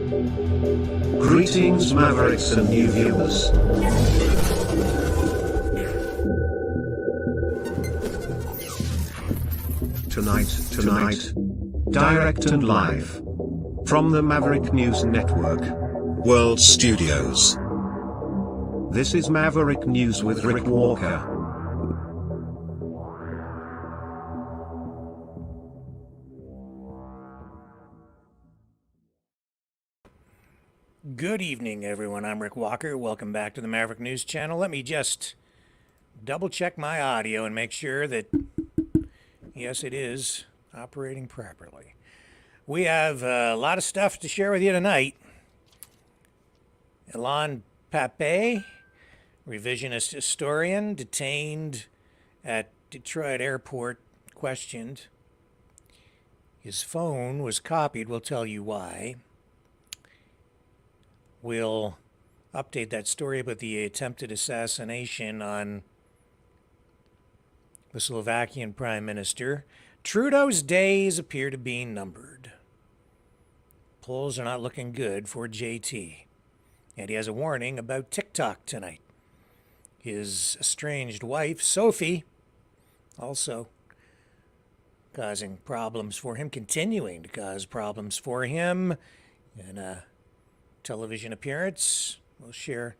Greetings, Mavericks and new viewers. Tonight, direct and live from the Maverick News Network World Studios. This is Maverick News with Rick Walker. Good evening, everyone. I'm Rick Walker. Welcome back to the Maverick News Channel. Let me just double check my audio and make sure that, yes, it is operating properly. We have a lot of stuff to share with you tonight. Ilan Pape, revisionist historian, detained at Detroit airport, questioned. His phone was copied. We'll tell you why. We'll update that story about the attempted assassination on the Slovakian Prime Minister. Trudeau's days appear to be numbered. Polls are not looking good for JT. And he has a warning about TikTok tonight. His estranged wife, Sophie, also causing problems for him, continuing to cause problems for him. And television appearance. We'll share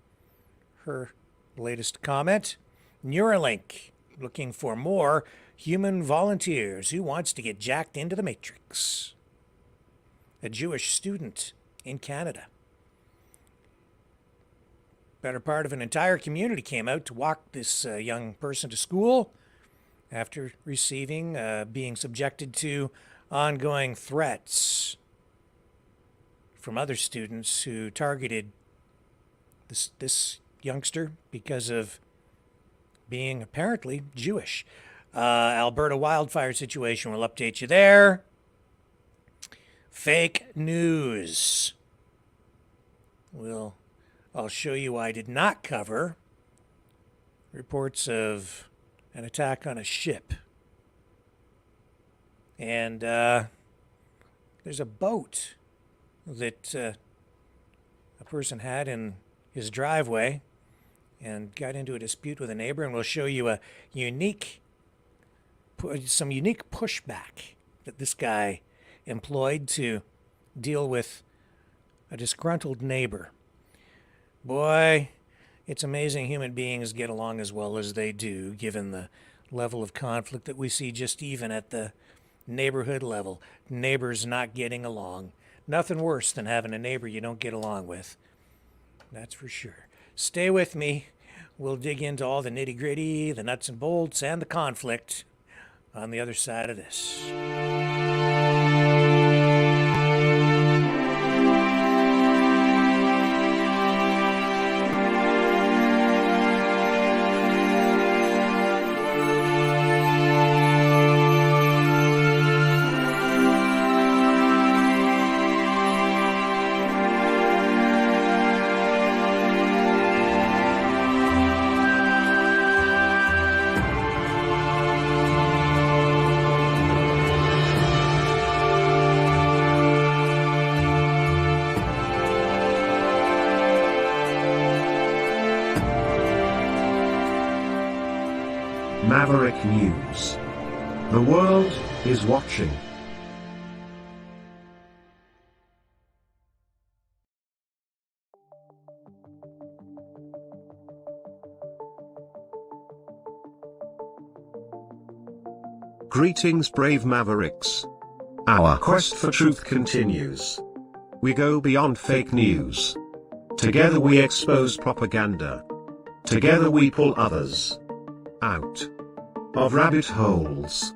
her latest comment. Neuralink, looking for more human volunteers. Who wants to get jacked into the Matrix? A Jewish student in Canada. Better part of an entire community came out to walk this young person to school after receiving, being subjected to ongoing threats from other students who targeted this youngster because of being apparently Jewish. Alberta wildfire situation, will update you there. Fake news. I'll show you I did not cover reports of an attack on a ship. And there's a boat that a person had in his driveway and got into a dispute with a neighbor, and we'll show you some unique pushback that this guy employed to deal with a disgruntled neighbor. Boy, it's amazing human beings get along as well as they do, given the level of conflict that we see just even at the neighborhood level. Neighbors not getting along. Nothing worse than having a neighbor you don't get along with. That's for sure. Stay with me. We'll dig into all the nitty-gritty, the nuts and bolts, and the conflict on the other side of this. Maverick News. The world is watching. Greetings, brave Mavericks. Our quest for truth continues. We go beyond fake news. Together we expose propaganda. Together we pull others out of rabbit holes.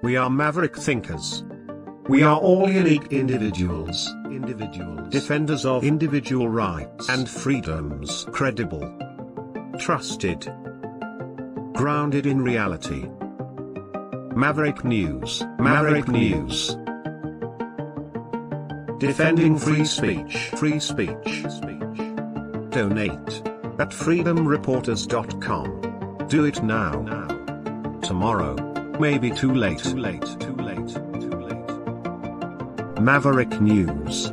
We are maverick thinkers. We are all unique individuals, defenders of individual rights and freedoms, credible, trusted, grounded in reality. Maverick News, defending free speech, Donate at freedomreporters.com. Do it now. Tomorrow may be too late. Maverick News.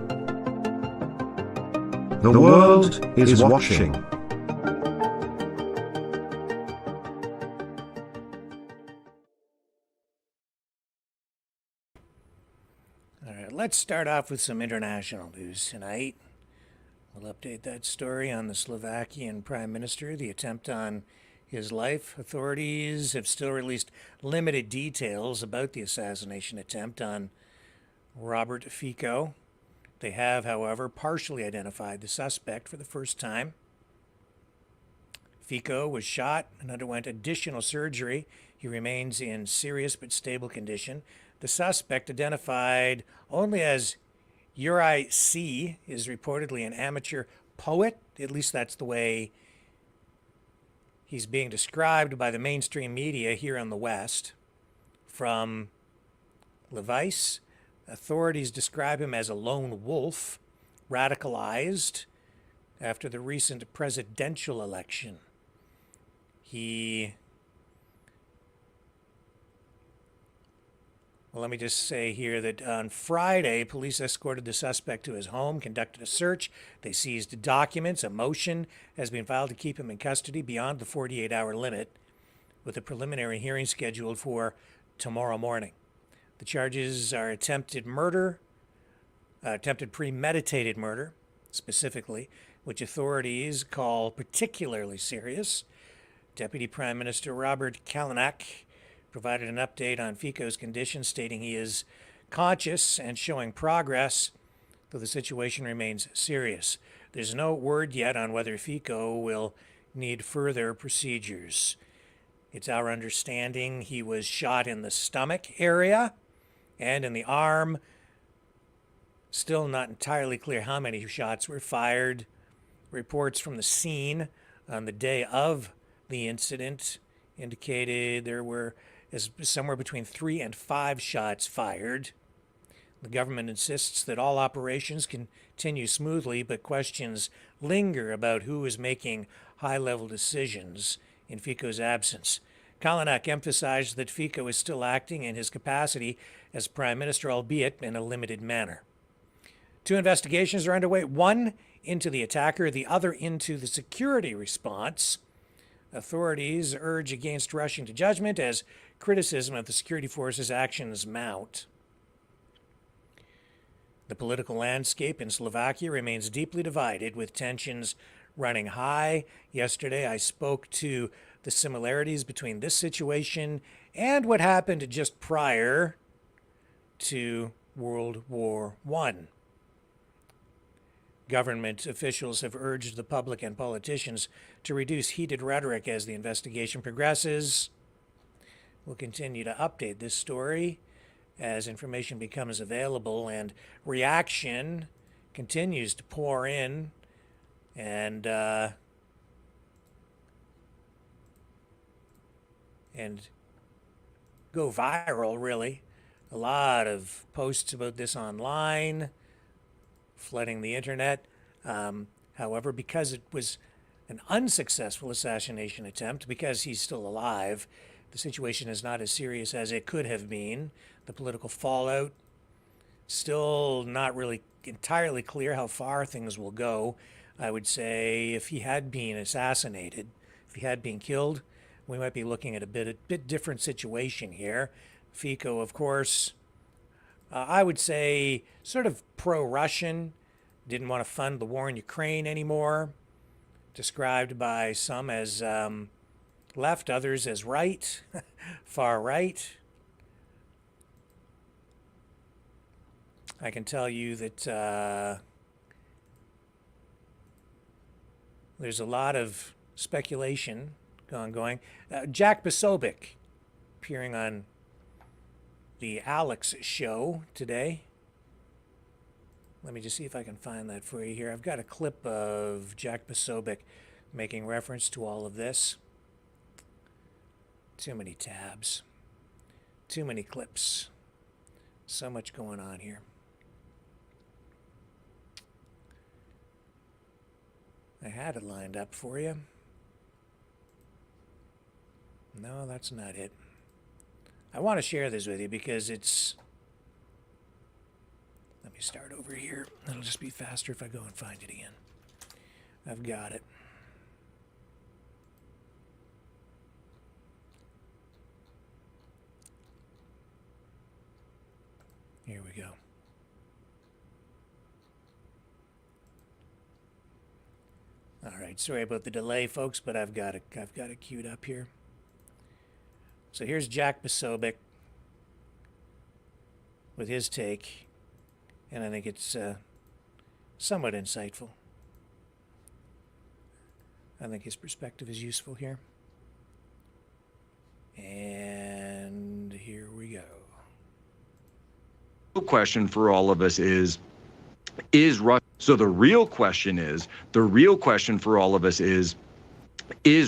The world is watching. All right, let's start off with some international news tonight. We'll update that story on the Slovakian Prime Minister, the attempt on his life. Authorities have still released limited details about the assassination attempt on Robert Fico. They have, however, partially identified the suspect for the first time. Fico was shot and underwent additional surgery. He remains in serious but stable condition. The suspect, identified only as U.S.S, is reportedly an amateur poet. At least that's the way he's being described by the mainstream media here in the West. From Levice, authorities describe him as a lone wolf, radicalized after the recent presidential election. Well, let me just say here that on Friday, police escorted the suspect to his home, conducted a search. They seized documents. A motion has been filed to keep him in custody beyond the 48-hour limit, with a preliminary hearing scheduled for tomorrow morning. The charges are attempted premeditated murder, specifically, which authorities call particularly serious. Deputy Prime Minister Robert Kalanick provided an update on Fico's condition, stating he is conscious and showing progress, though the situation remains serious. There's no word yet on whether Fico will need further procedures. It's our understanding he was shot in the stomach area and in the arm. Still not entirely clear how many shots were fired. Reports from the scene on the day of the incident indicated there were somewhere between 3 and 5 shots fired. The government insists that all operations continue smoothly, but questions linger about who is making high-level decisions in Fico's absence. Kalanick emphasized that Fico is still acting in his capacity as prime minister, albeit in a limited manner. 2 investigations are underway, one into the attacker, the other into the security response. Authorities urge against rushing to judgment as criticism of the security forces' actions mount. The political landscape in Slovakia remains deeply divided, with tensions running high. Yesterday, I spoke to the similarities between this situation and what happened just prior to World War I. Government officials have urged the public and politicians to reduce heated rhetoric as the investigation progresses. We'll continue to update this story as information becomes available and reaction continues to pour in and go viral, really. A lot of posts about this online, flooding the internet. However, because it was an unsuccessful assassination attempt, because he's still alive, the situation is not as serious as it could have been. The political fallout, still not really entirely clear how far things will go. I would say if he had been assassinated, if he had been killed, we might be looking at a bit different situation here. Fico, of course, I would say sort of pro-Russian, didn't want to fund the war in Ukraine anymore, described by some as left, others as right, far right. I can tell you that there's a lot of speculation going. Jack Posobiec appearing on the Alex show today. Let me just see if I can find that for you here. I've got a clip of Jack Posobiec making reference to all of this. Too many tabs. Too many clips. So much going on here. I had it lined up for you. No, that's not it. I want to share this with you because it's... Let me start over here. It'll just be faster if I go and find it again. I've got it. Here we go. All right, sorry about the delay, folks, but I've got it queued up here. So here's Jack Posobiec with his take, and I think it's somewhat insightful. I think his perspective is useful here. And here we go. The question for all of us is Russia? So the real question for all of us is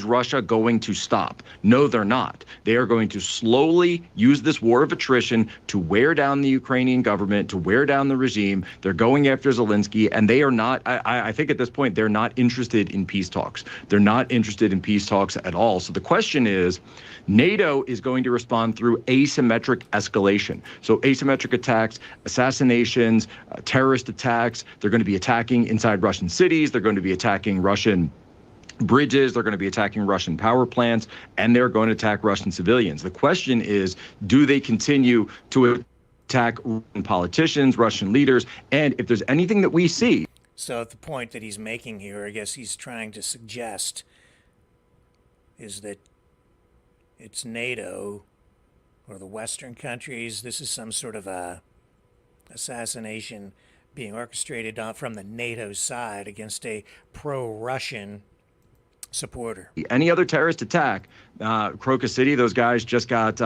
Russia going to stop? No, they're not. They are going to slowly use this war of attrition to wear down the Ukrainian government, to wear down the regime. They're going after Zelensky, and they are not, I think at this point, they're not interested in peace talks. They're not interested in peace talks at all. So the question is, NATO is going to respond through asymmetric escalation. So asymmetric attacks, assassinations, terrorist attacks. They're going to be attacking inside Russian cities. They're going to be attacking Russian bridges, they're going to be attacking Russian power plants, and they're going to attack Russian civilians. The question is, do they continue to attack Russian politicians, Russian leaders? And if there's anything that we see. So the point that he's making here, I guess he's trying to suggest, is that it's NATO or the Western countries. This is some sort of a assassination being orchestrated from the NATO side against a pro-Russian supporter. Any other terrorist attack, Crocus City, those guys just got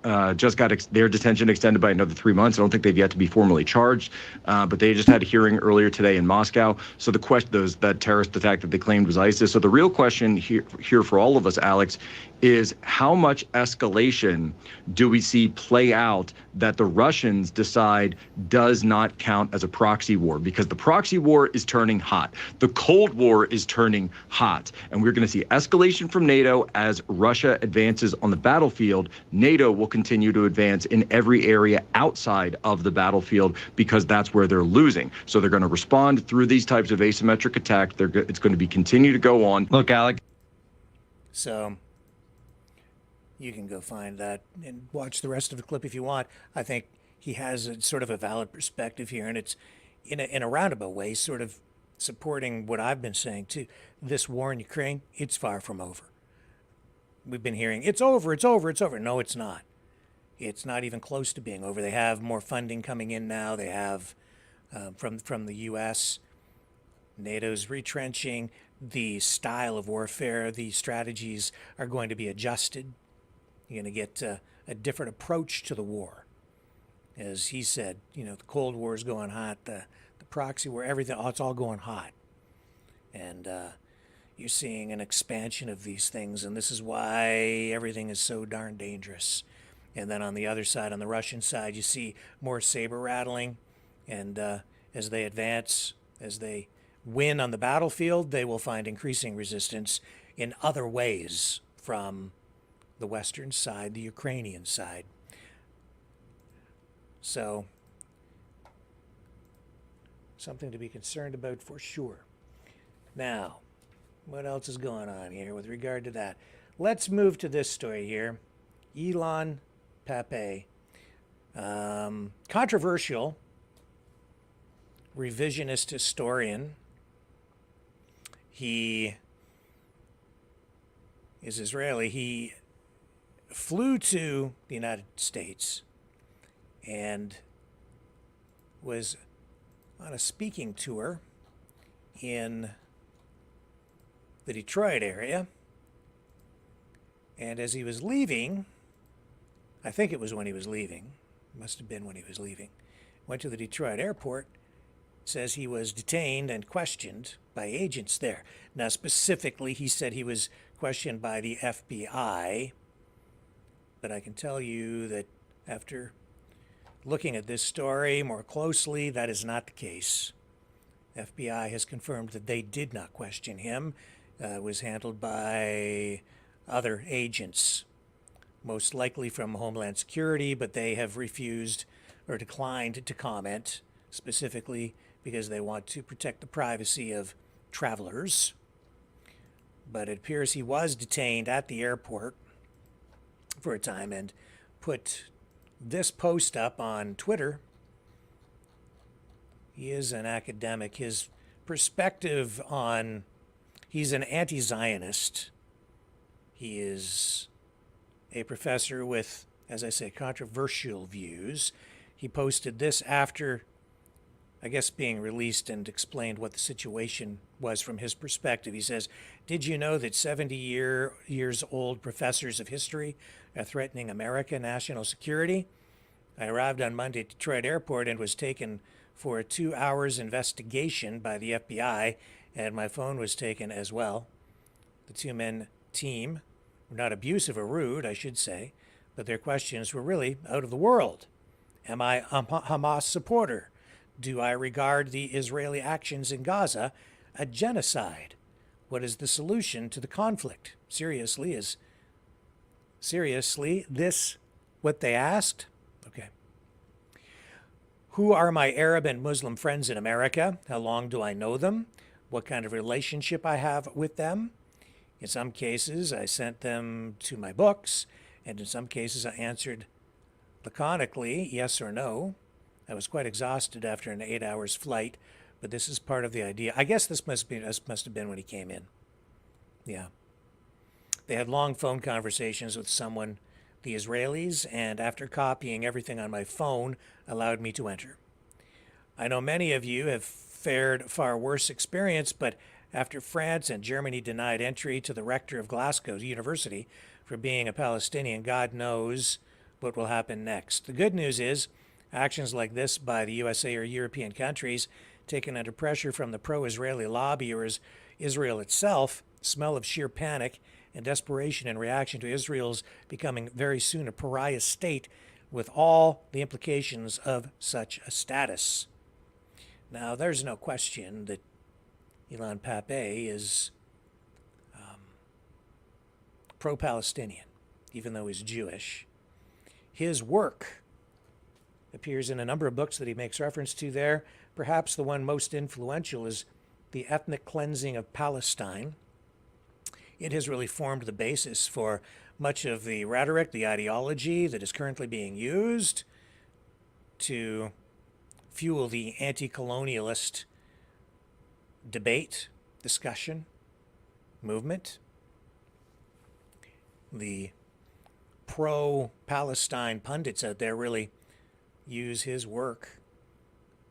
their detention extended by another 3 months. I don't think they've yet to be formally charged, but they just had a hearing earlier today in Moscow. So the question, that terrorist attack that they claimed was ISIS. So the real question here for all of us, Alex, is how much escalation do we see play out that the Russians decide does not count as a proxy war? Because the proxy war is turning hot. The Cold War is turning hot. And we're going to see escalation from NATO as Russia advances on the battlefield. NATO will continue to advance in every area outside of the battlefield because that's where they're losing. So they're going to respond through these types of asymmetric attacks. It's going to be continue to go on. Look, Alex. So you can go find that and watch the rest of the clip if you want. I think he has a sort of a valid perspective here, and it's in a roundabout way sort of supporting what I've been saying too. This war in Ukraine, it's far from over. We've been hearing, it's over, it's over, it's over. No, it's not. It's not even close to being over. They have more funding coming in now. They have from the U.S. NATO's retrenching. The style of warfare, the strategies are going to be adjusted. You're going to get a different approach to the war. As he said, the Cold War is going hot, the proxy war, everything, it's all going hot. And you're seeing an expansion of these things, and this is why everything is so darn dangerous. And then on the other side, on the Russian side, you see more saber rattling. And as they advance, as they win on the battlefield, they will find increasing resistance in other ways from the Western side, the Ukrainian side. So, something to be concerned about for sure. Now, what else is going on here with regard to that? Let's move to this story here. Elon Pape, controversial revisionist historian. He is Israeli. He flew to the United States and was on a speaking tour in the Detroit area. And as he was leaving, I think it was when he was leaving, must have been when he was leaving, went to the Detroit airport, says he was detained and questioned by agents there. Now, specifically, he said he was questioned by the FBI, but I can tell you that after looking at this story more closely, that is not the case. FBI has confirmed that they did not question him. It was handled by other agents, most likely from Homeland Security, but they have refused or declined to comment specifically because they want to protect the privacy of travelers. But it appears he was detained at the airport for a time and put this post up on Twitter. He is an academic. His perspective on, he's an anti-Zionist. He is a professor with, as I say, controversial views. He posted this after, I guess, being released and explained what the situation was from his perspective. He says, "Did you know that 70 years old professors of history are threatening American national security? I arrived on Monday at Detroit Airport and was taken for a 2 hours investigation by the FBI, and my phone was taken as well. The two-men team were not abusive or rude, I should say, but their questions were really out of the world. Am I a Hamas supporter? Do I regard the Israeli actions in Gaza a genocide? What is the solution to the conflict? Seriously, is this what they asked? Okay. Who are my Arab and Muslim friends in America? How long do I know them? What kind of relationship I have with them? In some cases, I sent them to my books, and in some cases, I answered laconically, yes or no. I was quite exhausted after an 8 hours flight, but this is part of the idea. I guess this must have been when he came in. Yeah. They had long phone conversations with someone, the Israelis, and after copying everything on my phone, allowed me to enter. I know many of you have fared far worse experience, but after France and Germany denied entry to the rector of Glasgow University for being a Palestinian, God knows what will happen next. The good news is, actions like this by the USA or European countries, taken under pressure from the pro-Israeli lobby or as Israel itself, smell of sheer panic and desperation in reaction to Israel's becoming very soon a pariah state with all the implications of such a status. Now, there's no question that Ilan Pappé is pro-Palestinian, even though he's Jewish. His work appears in a number of books that he makes reference to there. Perhaps the one most influential is The Ethnic Cleansing of Palestine. It has really formed the basis for much of the rhetoric, the ideology that is currently being used to fuel the anti-colonialist debate, discussion, movement. The pro-Palestine pundits out there really use his work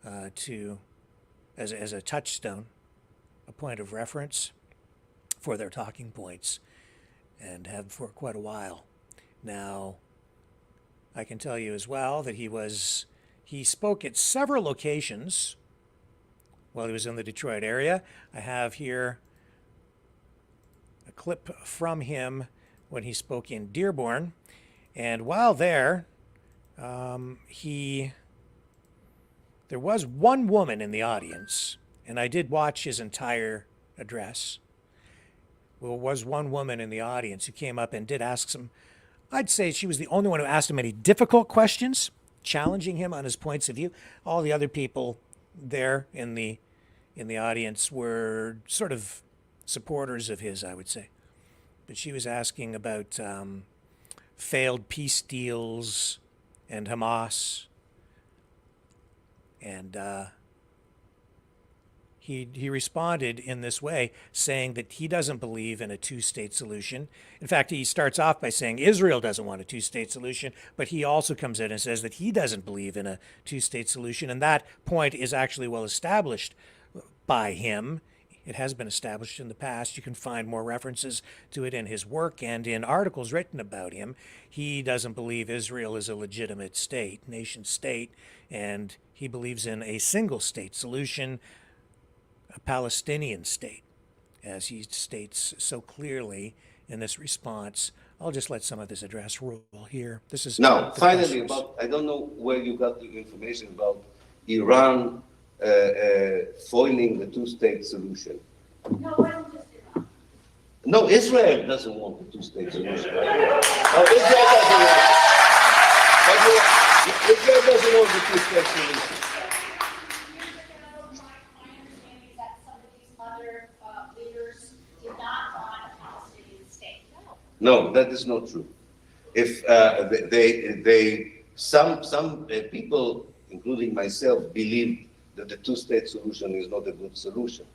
as a touchstone, a point of reference for their talking points, and have for quite a while. Now, I can tell you as well that he spoke at several locations while he was in the Detroit area. I have here a clip from him when he spoke in Dearborn. And while there, there was one woman in the audience, and I did watch his entire address. There was one woman in the audience who came up and did ask some, I'd say she was the only one who asked him any difficult questions, challenging him on his points of view. All the other people there in the audience were sort of supporters of his, I would say. But she was asking about failed peace deals and Hamas. And he responded in this way, saying that he doesn't believe in a two-state solution. In fact, he starts off by saying Israel doesn't want a two-state solution, but he also comes in and says that he doesn't believe in a two-state solution. And that point is actually well established by him. It has been established in the past. You can find more references to it in his work and in articles written about him. He doesn't believe Israel is a legitimate state, nation state, and he believes in a single-state solution, a Palestinian state, as he states so clearly in this response. I'll just let some of this address roll here. This is now, finally, I don't know where you got the information about Iran foiling the two-state solution. No, I don't just Iran. No, Israel doesn't want the two-state solution. No, Israel doesn't want. Israel doesn't want the two-state solution. My understanding is that some of these other No, that is not true. If some people, including myself, believe that the two-state solution is not a good solution.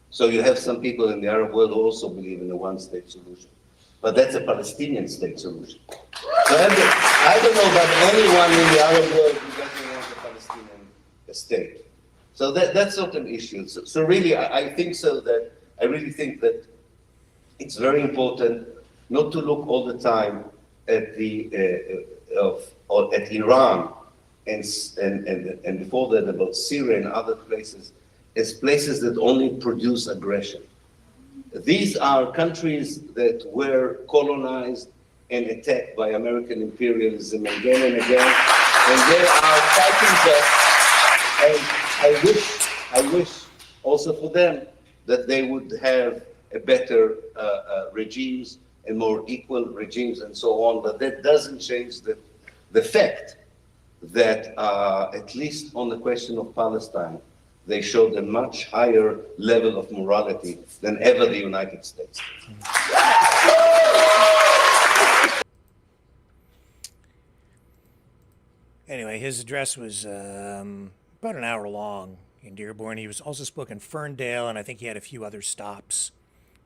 So you have some people in the Arab world who also believe in a one-state solution, but that's a Palestinian state solution. So I don't know about anyone in the Arab world who doesn't want a Palestinian state. So that's not an issue. So really, I think so that I really think that it's very important not to look all the time at at Iran and before that about Syria and other places as places that only produce aggression. These are countries that were colonized and attacked by American imperialism again and again, and they are fighting back. And I wish also for them that they would have a better regimes and more equal regimes and so on. But that doesn't change the fact that at least on the question of Palestine, they showed a much higher level of morality than ever the United States. Anyway, his address was about an hour long in Dearborn. He was also spoke in Ferndale, and I think he had a few other stops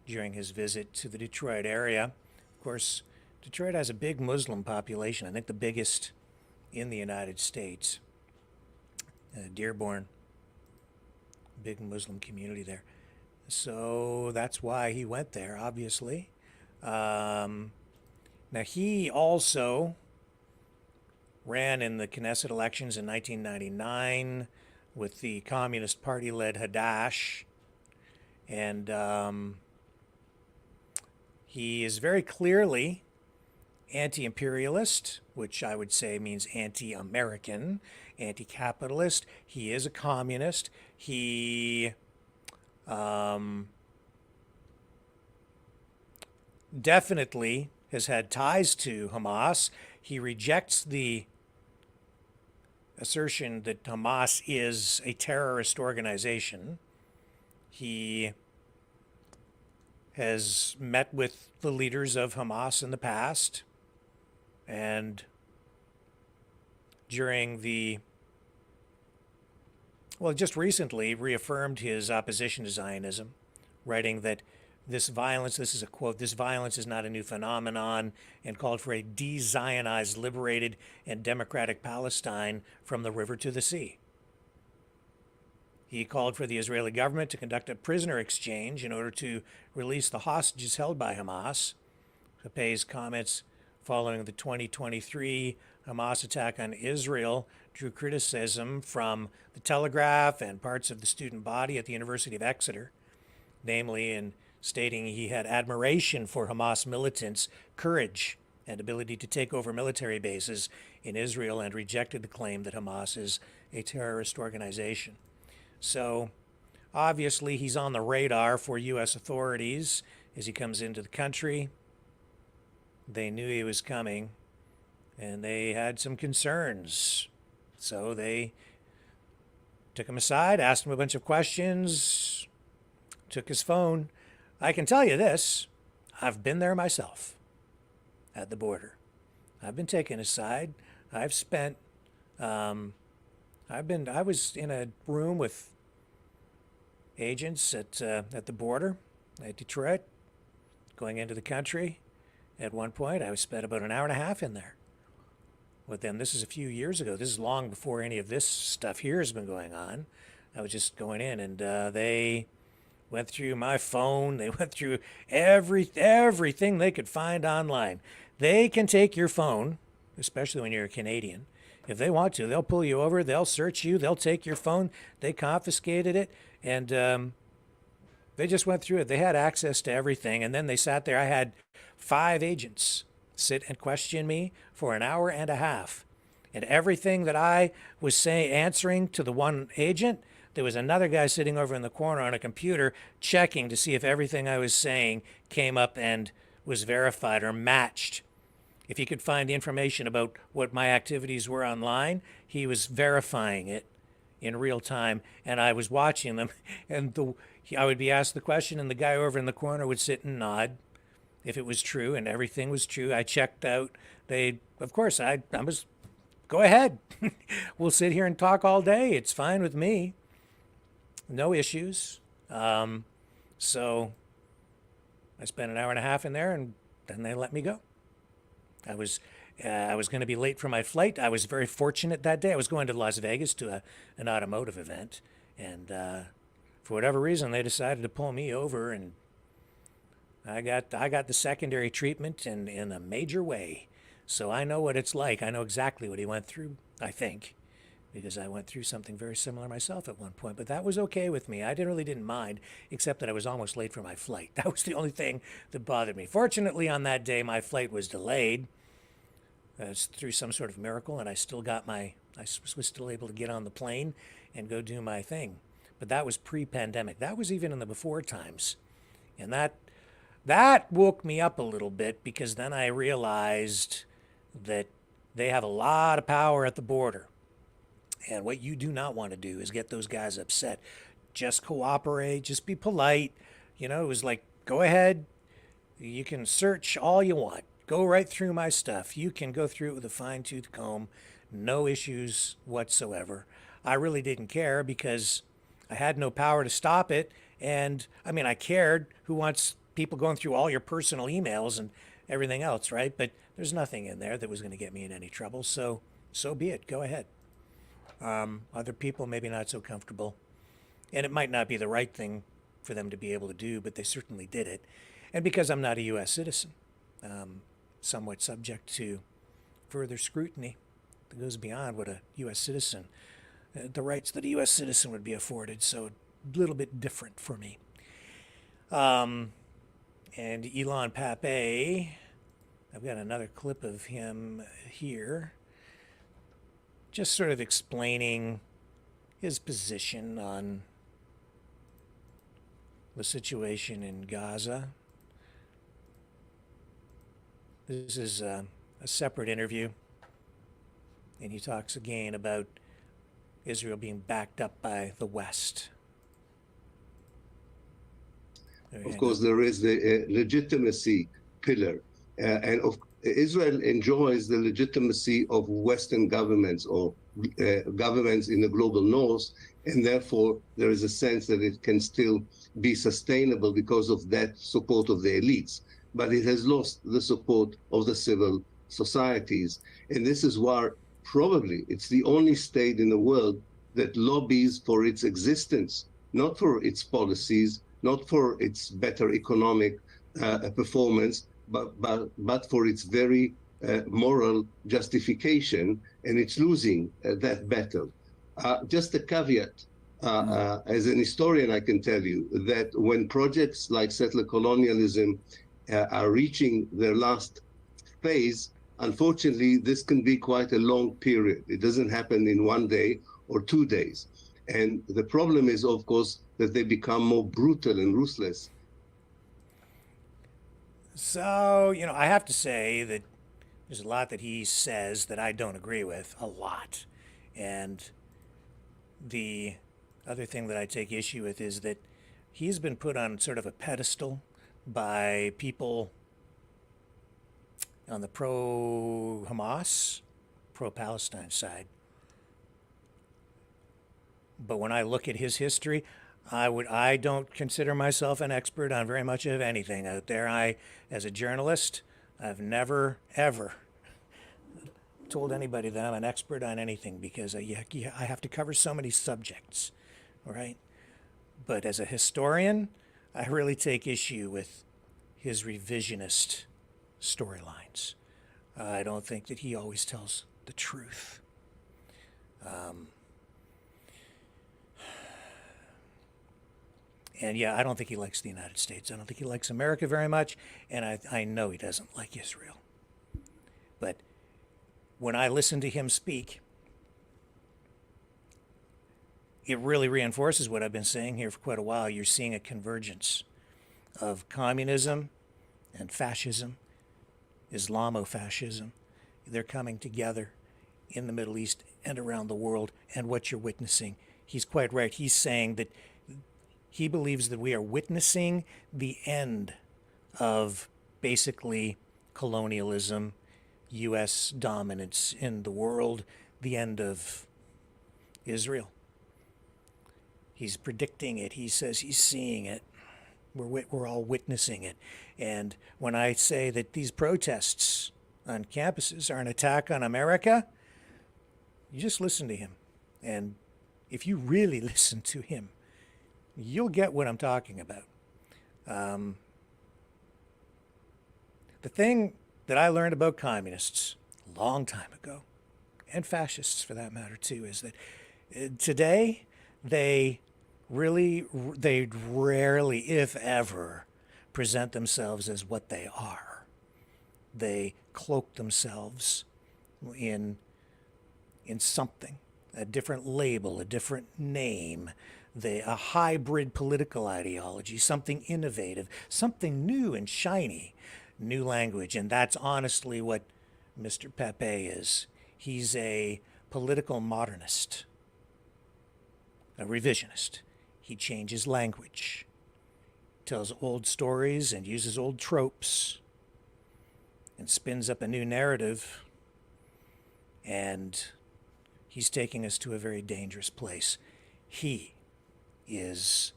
during his visit to the Detroit area. Of course, Detroit has a big Muslim population, I think the biggest in the United States. Dearborn, big Muslim community there. So that's why he went there, obviously. Now, he also ran in the Knesset elections in 1999 with the Communist Party-led Hadash. And he is very clearly anti-imperialist, which I would say means anti-American, anti-capitalist. He is a communist. He definitely has had ties to Hamas. He rejects the assertion that Hamas is a terrorist organization. He has met with the leaders of Hamas in the past, and during just recently reaffirmed his opposition to Zionism, writing that this violence, this is a quote, this violence is not a new phenomenon, and called for a de-Zionized, liberated, and democratic Palestine from the river to the sea. He called for the Israeli government to conduct a prisoner exchange in order to release the hostages held by Hamas. Capet's comments following the 2023 Hamas attack on Israel drew criticism from the Telegraph and parts of the student body at the University of Exeter, namely in stating he had admiration for Hamas militants' courage and ability to take over military bases in Israel, and rejected the claim that Hamas is a terrorist organization. So obviously he's on the radar for U.S. authorities as he comes into the country. They knew he was coming, and they had some concerns. So they took him aside, asked him a bunch of questions, took his phone. I can tell you this, I've been there myself at the border. I've been taken aside. I've spent, I was in a room with agents at the border at Detroit, going into the country. At one point, I spent about an hour and a half in there with them. This is a few years ago. This is long before any of this stuff here has been going on. I was just going in, and they went through my phone. They went through everything they could find online. They can take your phone, especially when you're a Canadian. If they want to, they'll pull you over. They'll search you. They'll take your phone. They confiscated it, and they just went through it. They had access to everything, and then they sat there. I had 5 agents sit and question me for an hour and a half. And everything that I was answering to the one agent, there was another guy sitting over in the corner on a computer checking to see if everything I was saying came up and was verified or matched. If he could find information about what my activities were online, he was verifying it in real time, and I was watching them. And I would be asked the question, and the guy over in the corner would sit and nod. if it was true and everything was true. I checked out. Of course, I was, go ahead. We'll sit here and talk all day. It's fine with me. No issues. So I spent an hour and a half in there, and then they let me go. I was going to be late for my flight. I was very fortunate that day. I was going to Las Vegas to an automotive event, and for whatever reason, they decided to pull me over, and I got the secondary treatment in a major way. So I know what it's like. I know exactly what he went through, I think, because I went through something very similar myself at one point. But that was okay with me. I really didn't mind, except that I was almost late for my flight. That was the only thing that bothered me. Fortunately, on that day, my flight was delayed. It's through some sort of miracle, and I was still able to get on the plane and go do my thing. But that was pre-pandemic. That was even in the before times. And that woke me up a little bit, because then I realized that they have a lot of power at the border. And what you do not want to do is get those guys upset. Just cooperate, just be polite. It was like, go ahead, you can search all you want. Go right through my stuff. You can go through it with a fine-tooth comb. No issues whatsoever. I really didn't care, because I had no power to stop it. And I mean, I cared. Who wants people going through all your personal emails and everything else, right? But there's nothing in there that was going to get me in any trouble. So be it. Go ahead. Other people maybe not so comfortable. And it might not be the right thing for them to be able to do, but they certainly did it. And because I'm not a U.S. citizen, somewhat subject to further scrutiny that goes beyond what a U.S. citizen, the rights that a U.S. citizen would be afforded. So a little bit different for me. And Elon Pape, I've got another clip of him here, just sort of explaining his position on the situation in Gaza. This is a separate interview, and he talks again about Israel being backed up by the West. Of course, there is the legitimacy pillar, and Israel enjoys the legitimacy of Western governments or governments in the global north, and therefore there is a sense that it can still be sustainable because of that support of the elites. But it has lost the support of the civil societies, and this is why probably it's the only state in the world that lobbies for its existence, not for its policies, not for its better economic performance, but for its very moral justification, and it's losing that battle. Just a caveat, as an historian, I can tell you that when projects like settler colonialism are reaching their last phase, unfortunately, this can be quite a long period. It doesn't happen in 1 day or 2 days. And the problem is, of course, that they become more brutal and ruthless. So, I have to say that there's a lot that he says that I don't agree with, a lot. And the other thing that I take issue with is that he's been put on sort of a pedestal by people on the pro-Hamas, pro-Palestine side. But when I look at his history, I don't consider myself an expert on very much of anything out there. As a journalist, I've never, ever told anybody that I'm an expert on anything, because I have to cover so many subjects, all right? But as a historian, I really take issue with his revisionist storylines. I don't think that he always tells the truth. And yeah, I don't think he likes the United States. I don't think he likes America very much, and I know he doesn't like Israel. But when I listen to him speak, it really reinforces what I've been saying here for quite a while. You're seeing a convergence of communism and fascism, Islamofascism. They're coming together in the Middle East and around the world, and what you're witnessing, he's quite right. He's saying that he believes that we are witnessing the end of basically colonialism, U.S. dominance in the world, the end of Israel. He's predicting it. He says he's seeing it. We're all witnessing it. And when I say that these protests on campuses are an attack on America, you just listen to him. And if you really listen to him, you'll get what I'm talking about. The thing that I learned about communists a long time ago, and fascists for that matter too, is that today they rarely, if ever, present themselves as what they are. They cloak themselves in something, a different label, a different name, a hybrid political ideology, something innovative, something new and shiny, new language. And that's honestly what Mr. Pepe is. He's a political modernist, a revisionist. He changes language, tells old stories and uses old tropes, and spins up a new narrative. And he's taking us to a very dangerous place. He is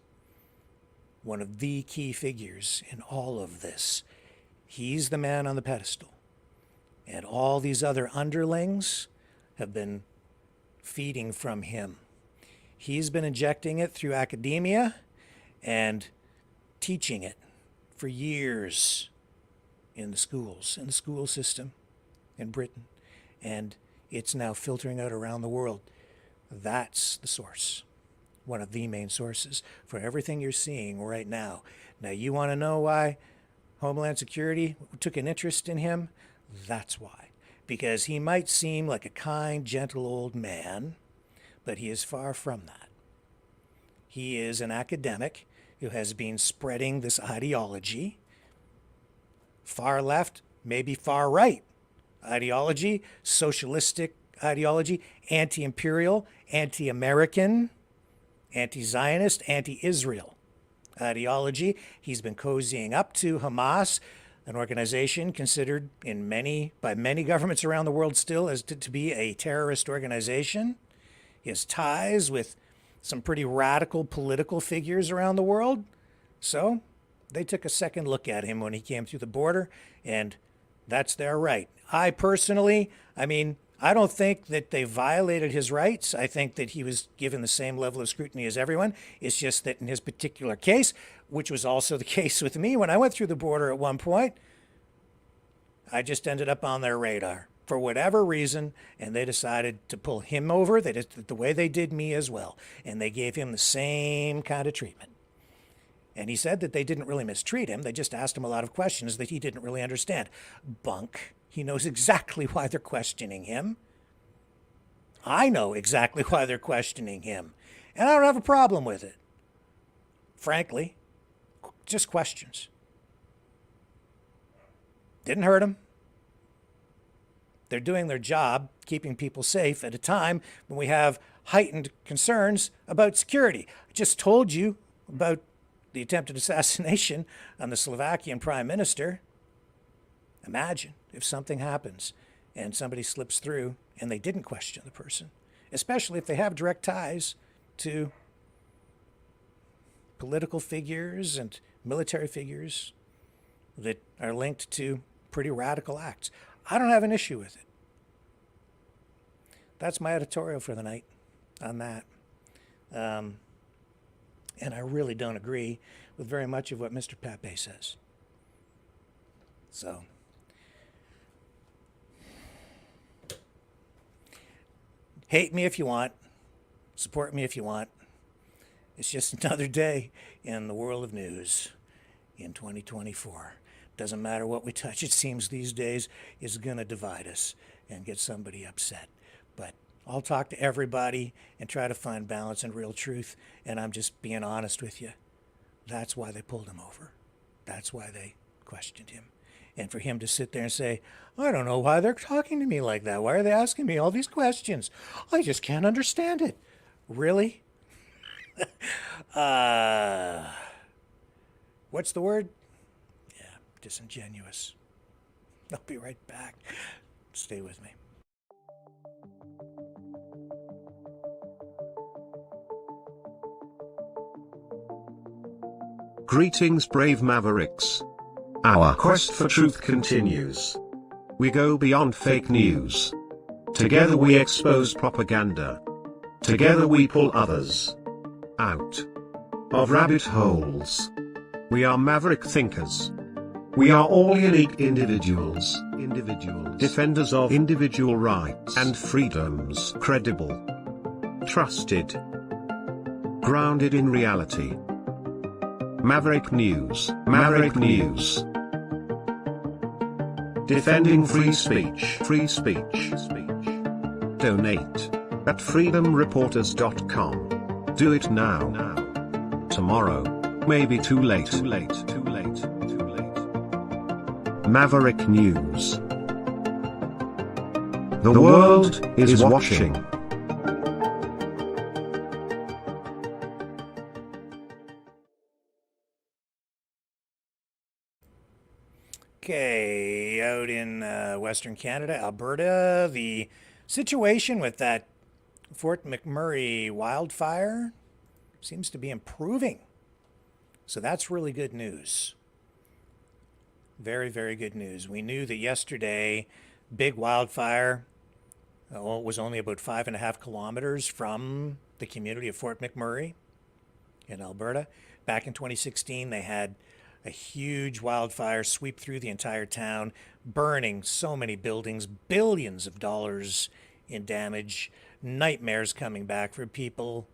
one of the key figures in all of this. He's the man on the pedestal. And all these other underlings have been feeding from him. He's been injecting it through academia and teaching it for years in the schools, in the school system in Britain. And it's now filtering out around the world. That's the source, one of the main sources for everything you're seeing right now. Now, you want to know why Homeland Security took an interest in him? That's why. Because he might seem like a kind, gentle old man, but he is far from that. He is an academic who has been spreading this ideology, far left, maybe far right ideology, socialistic ideology, anti-imperial, anti-American, anti-Zionist, anti-Israel ideology. He's been cozying up to Hamas, an organization considered by many governments around the world still as to be a terrorist organization. He has ties with some pretty radical political figures around the world. So they took a second look at him when he came through the border, and that's their right. I don't think that they violated his rights. I think that he was given the same level of scrutiny as everyone. It's just that in his particular case, which was also the case with me when I went through the border at one point, I just ended up on their radar for whatever reason, and they decided to pull him over. They did the way they did me as well, and they gave him the same kind of treatment. And he said that they didn't really mistreat him. They just asked him a lot of questions that he didn't really understand. Bunk. He knows exactly why they're questioning him. I know exactly why they're questioning him. And I don't have a problem with it. Frankly, just questions. Didn't hurt him. They're doing their job, keeping people safe at a time when we have heightened concerns about security. I just told you about the attempted assassination on the Slovakian prime minister. Imagine if something happens and somebody slips through and they didn't question the person, especially if they have direct ties to political figures and military figures that are linked to pretty radical acts. I don't have an issue with it. That's my editorial for the night on that. And I really don't agree with very much of what Mr. Pepe says. So, hate me if you want. Support me if you want. It's just another day in the world of news in 2024. Doesn't matter what we touch, it seems these days is going to divide us and get somebody upset. But I'll talk to everybody and try to find balance and real truth, and I'm just being honest with you. That's why they pulled him over. That's why they questioned him. And for him to sit there and say, I don't know why they're talking to me like that. Why are they asking me all these questions? I just can't understand it. Really? What's the word? disingenuous. I'll be right back. Stay with me. Greetings, brave Mavericks. Our quest for truth continues. We go beyond fake news. Together we expose propaganda. Together we pull others out of rabbit holes. We are maverick thinkers. We are all unique individuals, defenders of individual rights and freedoms, credible, trusted, grounded in reality. Maverick News, Maverick News. Defending free speech, free speech. Donate at freedomreporters.com. Do it now. Tomorrow may be too late. Maverick News. The world is watching. Okay, out in Western Canada, Alberta, the situation with that Fort McMurray wildfire seems to be improving. So that's really good news. Very, very good news. We knew that yesterday, big wildfire, it was only about 5.5 kilometers from the community of Fort McMurray in Alberta. Back in 2016, they had a huge wildfire sweep through the entire town, burning so many buildings, billions of dollars in damage, nightmares coming back for people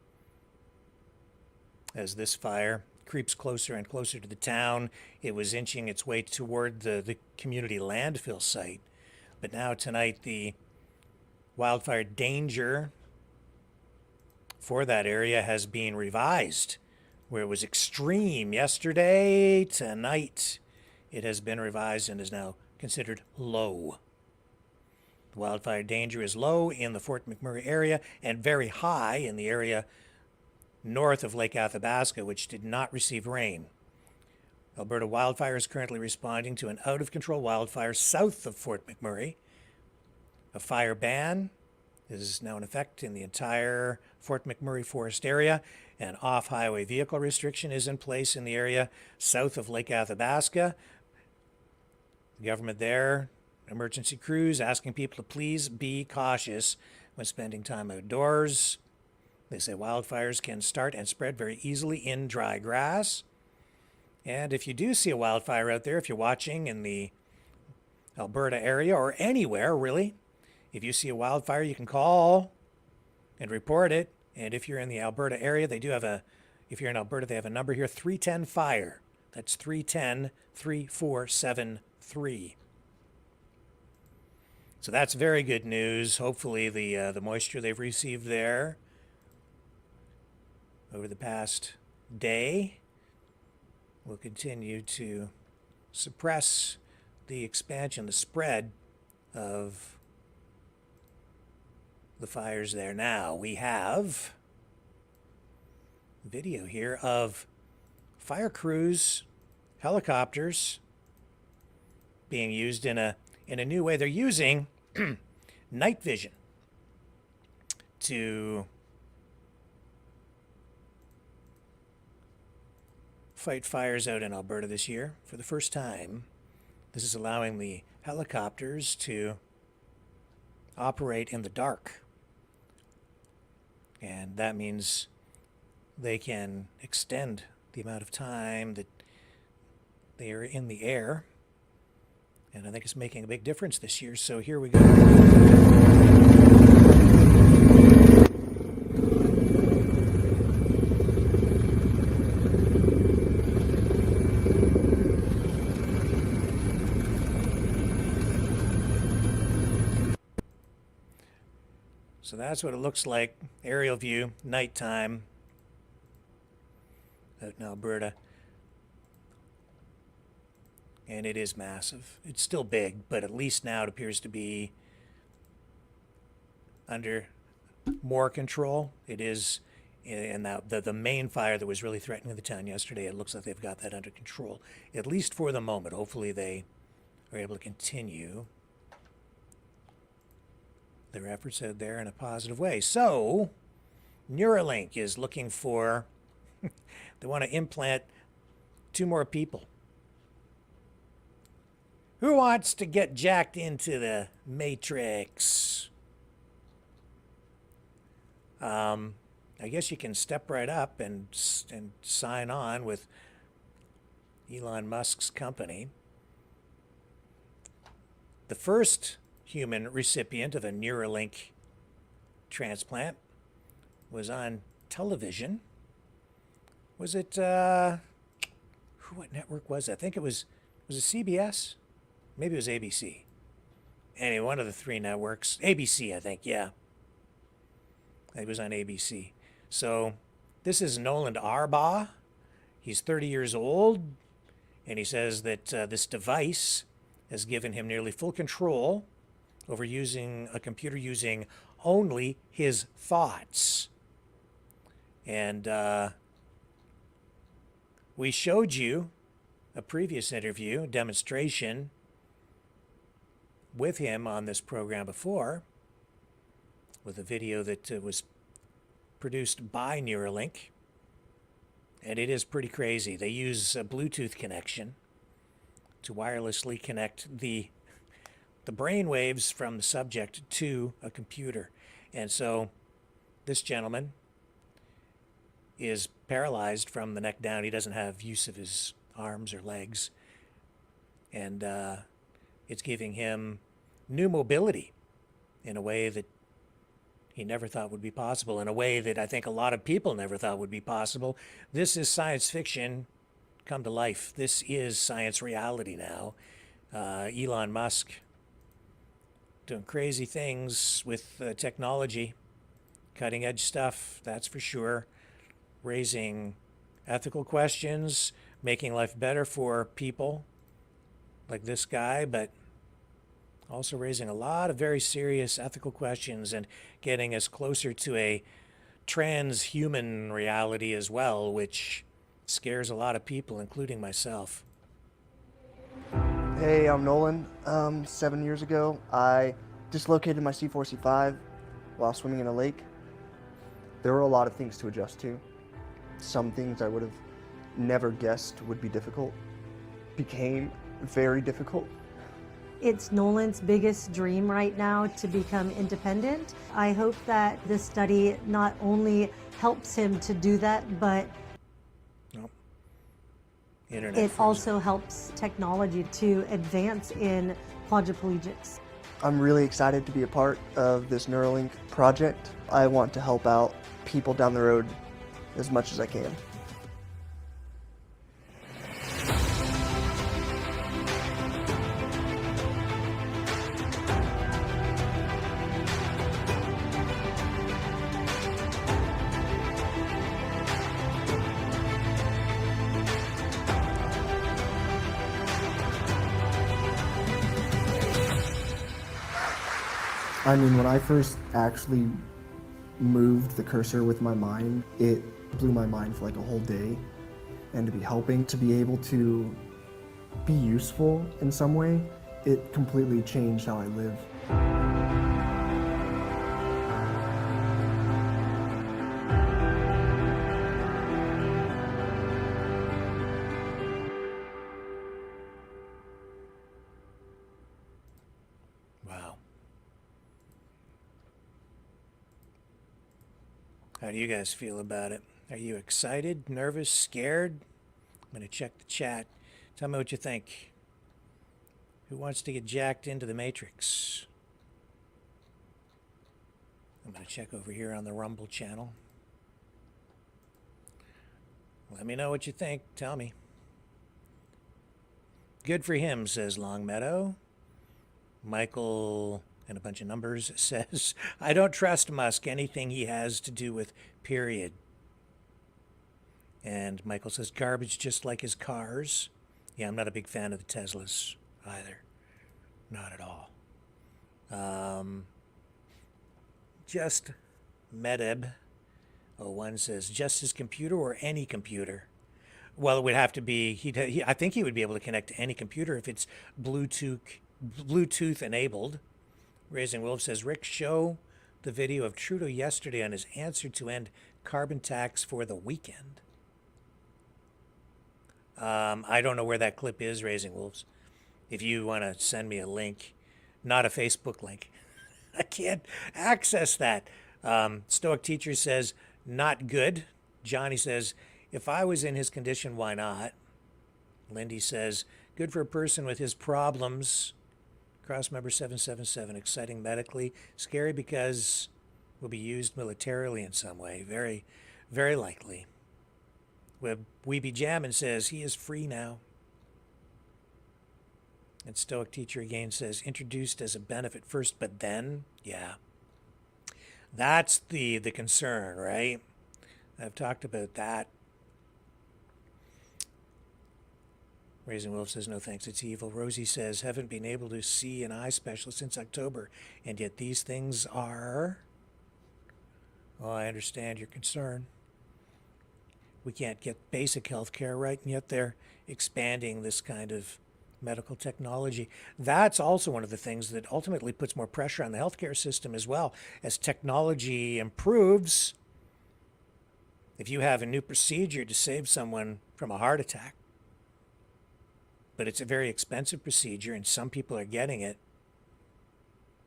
as this fire creeps closer and closer to the town. It was inching its way toward the community landfill site. But now tonight, the wildfire danger for that area has been revised. Where it was extreme yesterday, tonight it has been revised and is now considered low. The wildfire danger is low in the Fort McMurray area and very high in the area north of Lake Athabasca, which did not receive rain. Alberta Wildfire is currently responding to an out-of-control wildfire south of Fort McMurray. A fire ban is now in effect in the entire Fort McMurray forest area. An off-highway vehicle restriction is in place in the area south of Lake Athabasca. The government there, emergency crews asking people to please be cautious when spending time outdoors. They say wildfires can start and spread very easily in dry grass. And if you do see a wildfire out there, if you're watching in the Alberta area or anywhere really, if you see a wildfire, you can call and report it. And if you're in the Alberta area, they do have if you're in Alberta, they have a number here, 310-FIRE. That's 310-3473. So that's very good news. Hopefully the moisture they've received there over the past day will continue to suppress the expansion, the spread of the fires there. Now we have video here of fire crews, helicopters being used in a new way. They're using night vision to fight fires out in Alberta this year for the first time. This is allowing the helicopters to operate in the dark. And that means they can extend the amount of time that they are in the air. And I think it's making a big difference this year. So here we go. So that's what it looks like, aerial view, nighttime, out in Alberta. And it is massive. It's still big, but at least now it appears to be under more control. It is And now the main fire that was really threatening the town yesterday, it looks like they've got that under control, at least for the moment. Hopefully they are able to continue their efforts there in a positive way. So, Neuralink is looking for, they want to implant 2 more people. Who wants to get jacked into the Matrix? I guess you can step right up and sign on with Elon Musk's company. The first human recipient of a Neuralink transplant was on television. Was it, what network was it? I think it was it CBS? Maybe it was ABC. Anyway, one of the 3 networks. ABC, I think, yeah. It was on ABC. So this is Nolan Arbaugh. He's 30 years old, and he says that this device has given him nearly full control over using a computer using only his thoughts. And we showed you a previous interview, demonstration with him on this program before, with a video that was produced by Neuralink. And it is pretty crazy. They use a Bluetooth connection to wirelessly connect the brain waves from the subject to a computer. And so this gentleman is paralyzed from the neck down. He doesn't have use of his arms or legs. And it's giving him new mobility in a way that he never thought would be possible, in a way that I think a lot of people never thought would be possible. This is science fiction come to life. This is science reality now. Elon Musk doing crazy things with technology, cutting edge stuff, that's for sure. Raising ethical questions, making life better for people like this guy, but also raising a lot of very serious ethical questions and getting us closer to a transhuman reality as well, which scares a lot of people, including myself. Hey, I'm Nolan. 7 years ago, I dislocated my C4, C5 while swimming in a lake. There were a lot of things to adjust to. Some things I would have never guessed would be difficult became very difficult. It's Nolan's biggest dream right now to become independent. I hope that this study not only helps him to do that, but it also helps technology to advance in quadriplegics. I'm really excited to be a part of this Neuralink project. I want to help out people down the road as much as I can. I mean, when I first actually moved the cursor with my mind, it blew my mind for like a whole day. And to be helping, to be able to be useful in some way, it completely changed how I live. Wow. How do you guys feel about it? Are you excited, nervous, scared? I'm going to check the chat. Tell me what you think. Who wants to get jacked into the Matrix? I'm going to check over here on the Rumble channel. Let me know what you think. Tell me. Good for him, says Longmeadow. Michael, and a bunch of numbers, says, I don't trust Musk, anything he has to do with, period. And Michael says, garbage just like his cars. Yeah, I'm not a big fan of the Teslas either. Not at all. Just Medeb Oh, one says, just his computer or any computer? Well, it would have to be, I think he would be able to connect to any computer if it's Bluetooth enabled. Raising Wolf says, Rick, show the video of Trudeau yesterday on his answer to end carbon tax for the weekend. I don't know where that clip is, Raising Wolves. If you want to send me a link, not a Facebook link. I can't access that. Stoic Teacher says, not good. Johnny says, if I was in his condition, why not? Lindy says, good for a person with his problems. Cross member 777, exciting medically, scary because will be used militarily in some way. Very, very likely. Weeby Jammin says, he is free now. And Stoic Teacher again says, introduced as a benefit first, but then, yeah. That's the concern, right? I've talked about that. Raising Wolf says, no thanks, it's evil. Rosie says, haven't been able to see an eye specialist since October, and yet these things are... Oh, I understand your concern. We can't get basic health care right, and yet they're expanding this kind of medical technology. That's also one of the things that ultimately puts more pressure on the healthcare system as well. As technology improves, if you have a new procedure to save someone from a heart attack, but it's a very expensive procedure and some people are getting it,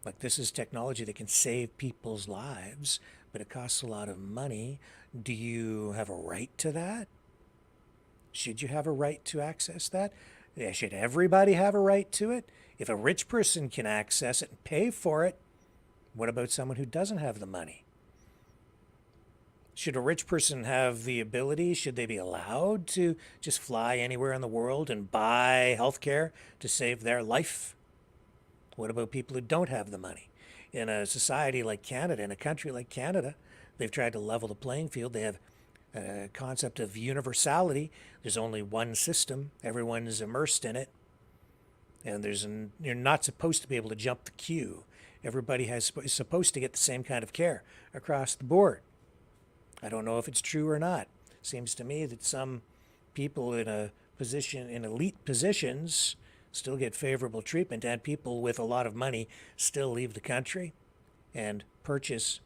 like this is technology that can save people's lives, but it costs a lot of money. Do you have a right to that? Should you have a right to access that? Yeah, should everybody have a right to it? If a rich person can access it and pay for it, what about someone who doesn't have the money? Should a rich person have the ability, should they be allowed to just fly anywhere in the world and buy health care to save their life? What about people who don't have the money? In a society like Canada, in a country like Canada, they've tried to level the playing field. They have a concept of universality. There's only one system. Everyone is immersed in it. And you're not supposed to be able to jump the queue. Everybody is supposed to get the same kind of care across the board. I don't know if it's true or not. Seems to me that some people in elite positions still get favorable treatment, and people with a lot of money still leave the country and purchase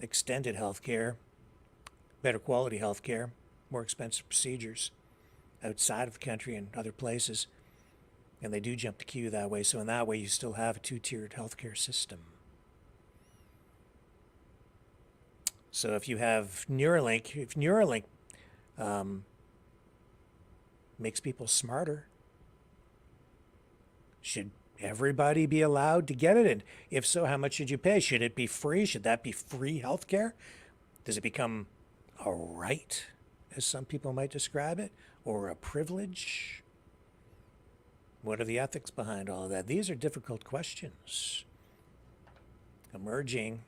extended health care, better quality health care, more expensive procedures outside of the country and other places. And they do jump the queue that way. So in that way, you still have a two-tiered healthcare system. So if you have Neuralink, if Neuralink makes people smarter, should everybody be allowed to get it? And if so, how much should you pay? Should it be free? Should that be free healthcare? Does it become a right, as some people might describe it, or a privilege? What are the ethics behind all of that? These are difficult questions emerging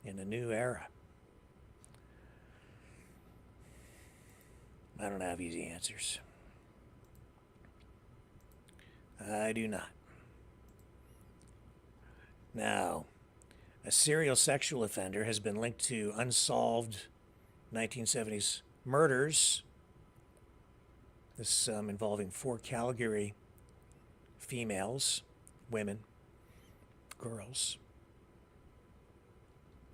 in a new era. I don't have easy answers. I do not. Now, a serial sexual offender has been linked to unsolved 1970s murders. This involving 4 Calgary females, women, girls.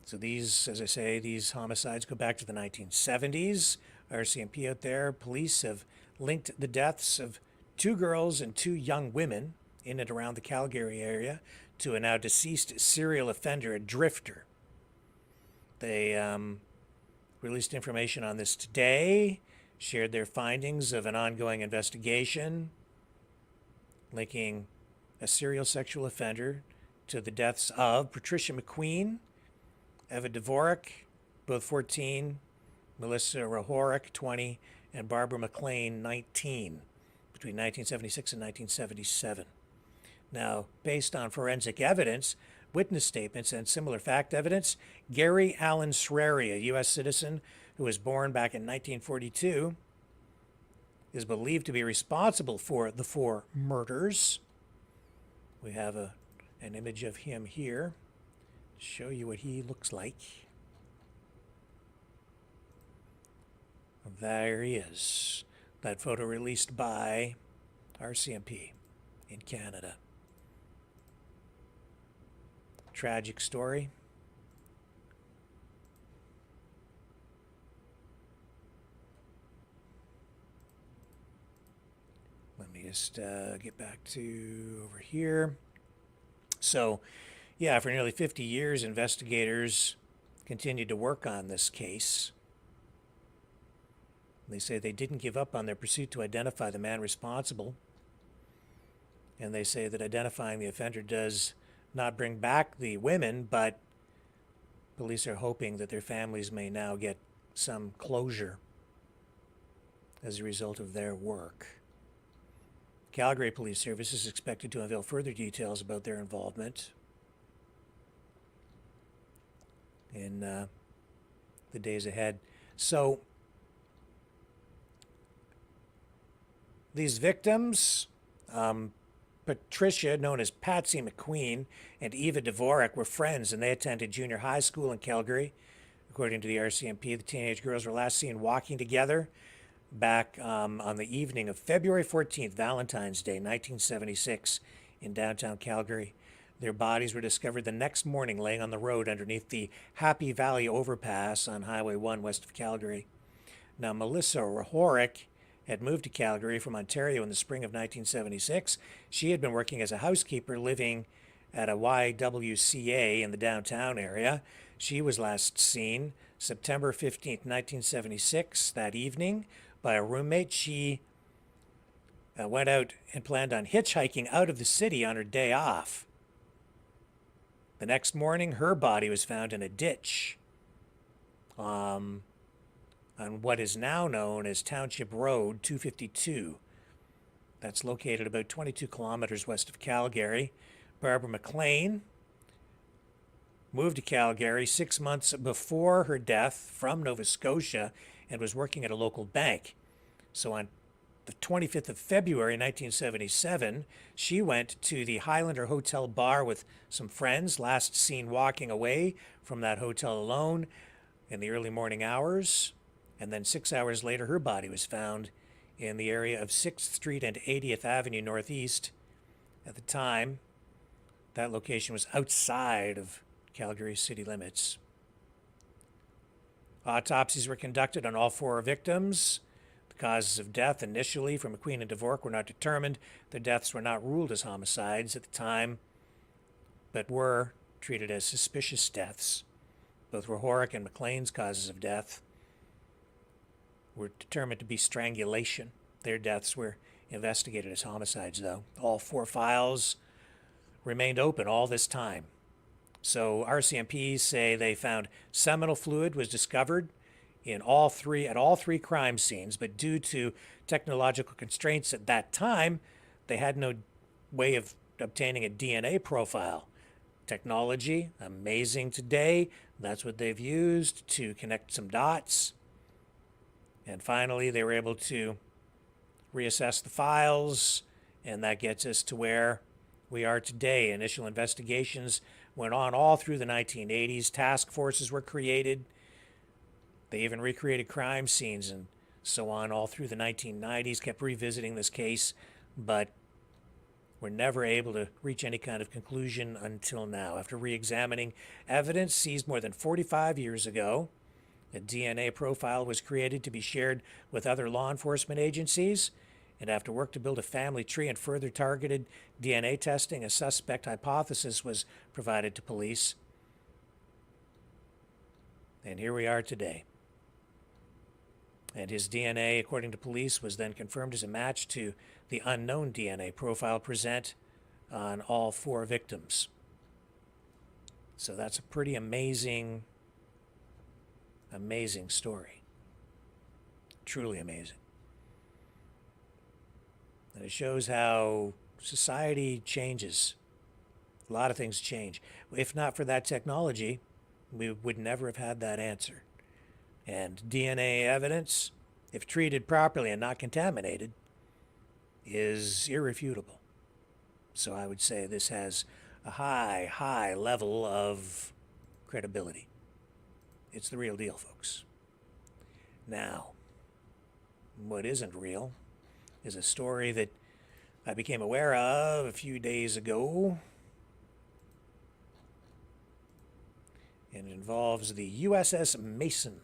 So these, as I say, these homicides go back to the 1970s. RCMP out there, police have linked the deaths of 2 girls and 2 young women in and around the Calgary area to a now deceased serial offender, a drifter. They released information on this today, shared their findings of an ongoing investigation linking a serial sexual offender to the deaths of Patricia McQueen, Eva Dvorak, both 14, Melissa Rahorik, 20, and Barbara McLean, 19, between 1976 and 1977. Now, based on forensic evidence, witness statements, and similar fact evidence, Gary Allen Sreri, a U.S. citizen who was born back in 1942, is believed to be responsible for the 4 murders. We have an image of him here to show you what he looks like. There he is. That photo released by RCMP in Canada. Tragic story. Let me just get back to over here. So, yeah, for nearly 50 years, investigators continued to work on this case. They say they didn't give up on their pursuit to identify the man responsible. And they say that identifying the offender does not bring back the women, but police are hoping that their families may now get some closure as a result of their work. Calgary Police Service is expected to unveil further details about their involvement in the days ahead. So, these victims, Patricia, known as Patsy McQueen, and Eva Dvorak were friends, and they attended junior high school in Calgary. According to the RCMP, the teenage girls were last seen walking together back on the evening of February 14th, Valentine's Day, 1976, in downtown Calgary. Their bodies were discovered the next morning laying on the road underneath the Happy Valley overpass on Highway 1 west of Calgary. Now, Melissa Rahorick had moved to Calgary from Ontario in the spring of 1976. She had been working as a housekeeper living at a YWCA in the downtown area. She was last seen September 15th, 1976, that evening by a roommate. She went out and planned on hitchhiking out of the city on her day off. The next morning, her body was found in a ditch on what is now known as Township Road 252. That's located about 22 kilometers west of Calgary. Barbara McLean moved to Calgary 6 months before her death from Nova Scotia and was working at a local bank. So on the 25th of February 1977, she went to the Highlander Hotel bar with some friends, last seen walking away from that hotel alone in the early morning hours. And then 6 hours later, her body was found in the area of 6th Street and 80th Avenue Northeast. At the time, that location was outside of Calgary city limits. Autopsies were conducted on all four victims. The causes of death initially for McQueen and Dvorak were not determined. Their deaths were not ruled as homicides at the time, but were treated as suspicious deaths. Both Rahorick and McLean's causes of death were determined to be strangulation. Their deaths were investigated as homicides, though. All four files remained open all this time. So RCMPs say they found seminal fluid was discovered at all three crime scenes, but due to technological constraints at that time, they had no way of obtaining a DNA profile. Technology, amazing today. That's what they've used to connect some dots. And finally, they were able to reassess the files, and that gets us to where we are today. Initial investigations went on all through the 1980s. Task forces were created. They even recreated crime scenes and so on all through the 1990s, kept revisiting this case, but were never able to reach any kind of conclusion until now. After re-examining evidence seized more than 45 years ago, a DNA profile was created to be shared with other law enforcement agencies. And after work to build a family tree and further targeted DNA testing, a suspect hypothesis was provided to police. And here we are today. And his DNA, according to police, was then confirmed as a match to the unknown DNA profile present on all four victims. So that's a pretty amazing story. Truly amazing. And it shows how society changes. A lot of things change. If not for that technology, we would never have had that answer. And DNA evidence, if treated properly and not contaminated, is irrefutable. So I would say this has a high level of credibility. It's the real deal, folks. Now, what isn't real is a story that I became aware of a few days ago. And it involves the U.S.S. Mason.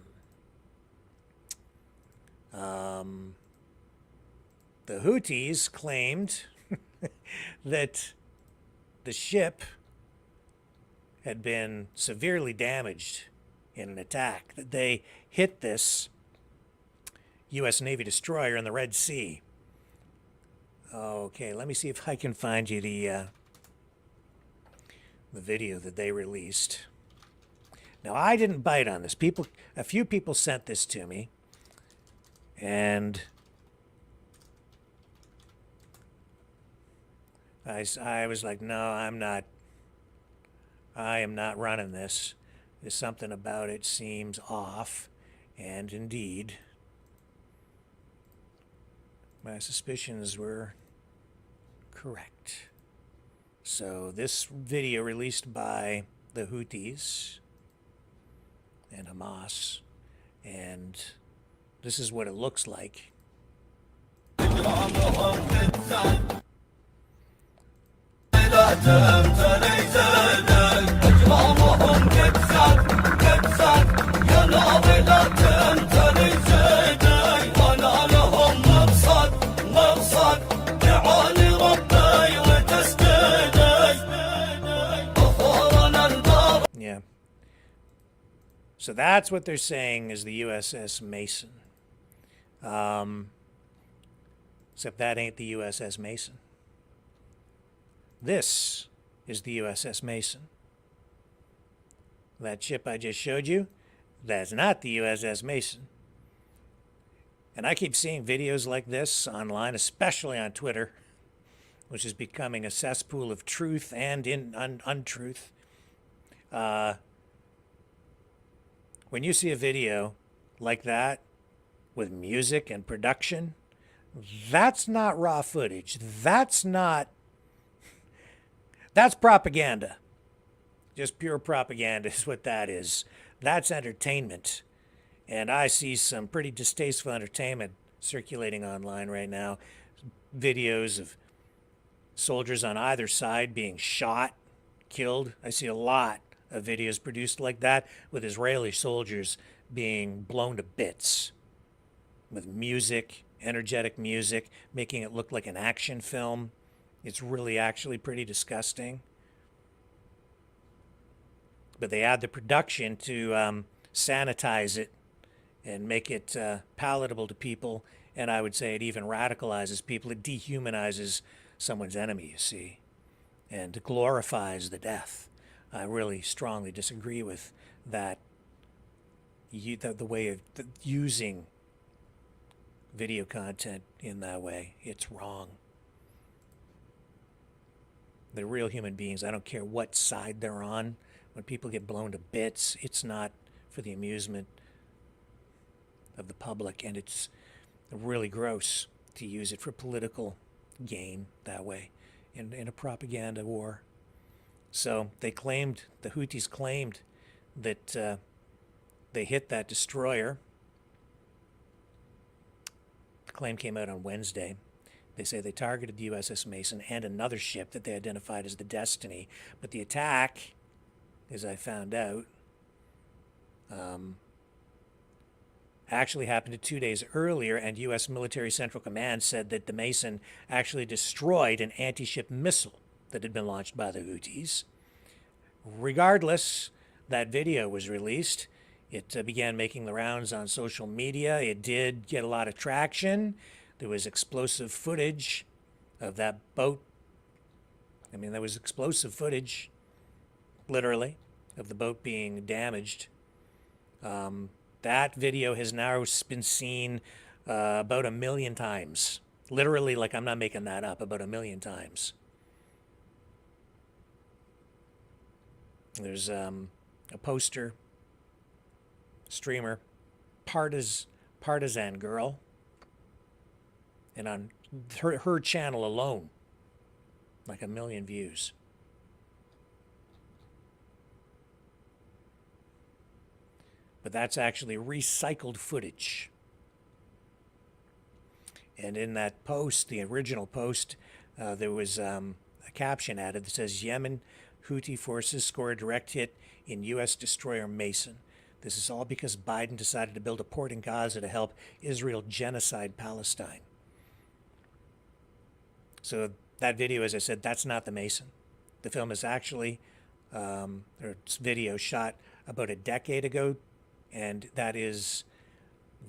The Houthis claimed that the ship had been severely damaged in an attack, that they hit this U.S. Navy destroyer in the Red Sea. Okay, let me see if I can find you the video that they released. Now, I didn't bite on this. A few people sent this to me, and I was like, no, I am not running this. There's something about it seems off, and indeed, my suspicions were correct. So this video released by the Houthis and Hamas, and this is what it looks like. Yeah. So that's what they're saying is the U.S.S. Mason. Except that ain't the U.S.S. Mason. This is the U.S.S. Mason. That ship I just showed you, that's not the U.S.S. Mason. And I keep seeing videos like this online, especially on Twitter, which is becoming a cesspool of truth and untruth. When you see a video like that with music and production, that's not raw footage. That's propaganda. Just pure propaganda is what that is. That's entertainment. And I see some pretty distasteful entertainment circulating online right now. Videos of soldiers on either side being shot, killed. I see a lot of videos produced like that with Israeli soldiers being blown to bits with music, energetic music, making it look like an action film. It's really actually pretty disgusting. But they add the production to sanitize it and make it palatable to people. And I would say it even radicalizes people. It dehumanizes someone's enemy, you see, and glorifies the death. I really strongly disagree with that, the way of using video content in that way. It's wrong. They're real human beings. I don't care what side they're on. When people get blown to bits, it's not for the amusement of the public, and it's really gross to use it for political gain that way in a propaganda war. So the Houthis claimed that they hit that destroyer. The claim came out on Wednesday. They say they targeted the U.S.S. Mason and another ship that they identified as the Destiny. But the attack, as I found out, actually happened 2 days earlier, and U.S. Military Central Command said that the Mason actually destroyed an anti-ship missile that had been launched by the Houthis. Regardless, that video was released. It began making the rounds on social media. It did get a lot of traction. There was explosive footage of that boat. I mean, there was explosive footage, literally, of the boat being damaged. That video has now been seen about 1 million times. Literally, like, I'm not making that up, about 1 million times. There's a poster, streamer, Partisan Girl, and on her channel alone, like 1 million views. But that's actually recycled footage. And in that post, the original post, there was a caption added that says, Yemen Houthi forces score a direct hit in U.S. destroyer Mason. This is all because Biden decided to build a port in Gaza to help Israel genocide Palestine. So that video, as I said, that's not the Mason. The film is actually, or it's video shot about a decade ago, and that is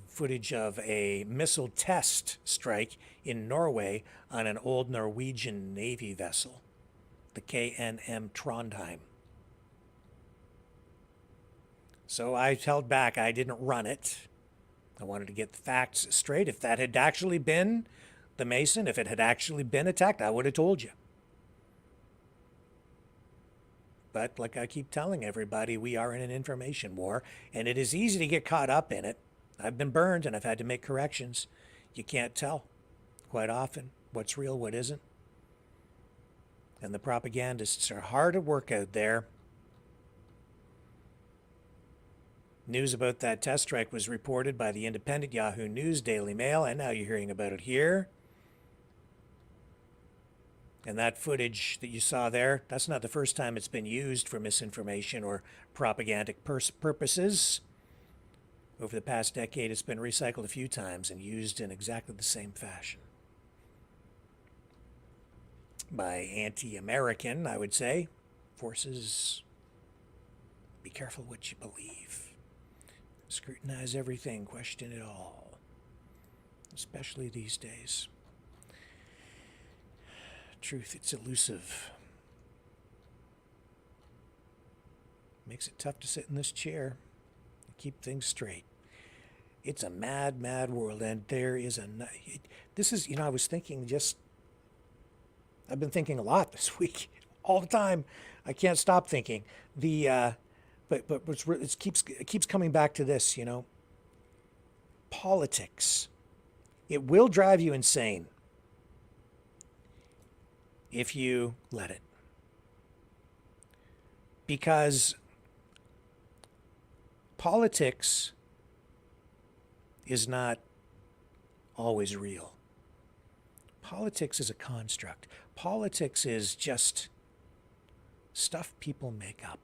footage of a missile test strike in Norway on an old Norwegian Navy vessel, the KNM Trondheim. So I held back. I didn't run it. I wanted to get the facts straight. If that had actually been the Mason, if it had actually been attacked, I would have told you. But like I keep telling everybody, we are in an information war, and it is easy to get caught up in it. I've been burned, and I've had to make corrections. You can't tell quite often what's real, what isn't. And the propagandists are hard at work out there. News about that test strike was reported by the Independent, Yahoo News, Daily Mail, and now you're hearing about it here. And that footage that you saw there, that's not the first time it's been used for misinformation or propagandic purposes. Over the past decade, it's been recycled a few times and used in exactly the same fashion. By anti-American, I would say, forces. Be careful what you believe. Scrutinize everything, question it all. Especially these days. Truth, it's elusive. Makes it tough to sit in this chair and keep things straight. It's a mad, mad world, and there is this is, I was thinking I've been thinking a lot this week, all the time. I can't stop thinking. But it keeps coming back to this, politics. It will drive you insane if you let it. Because politics is not always real. Politics is a construct. Politics is just stuff people make up.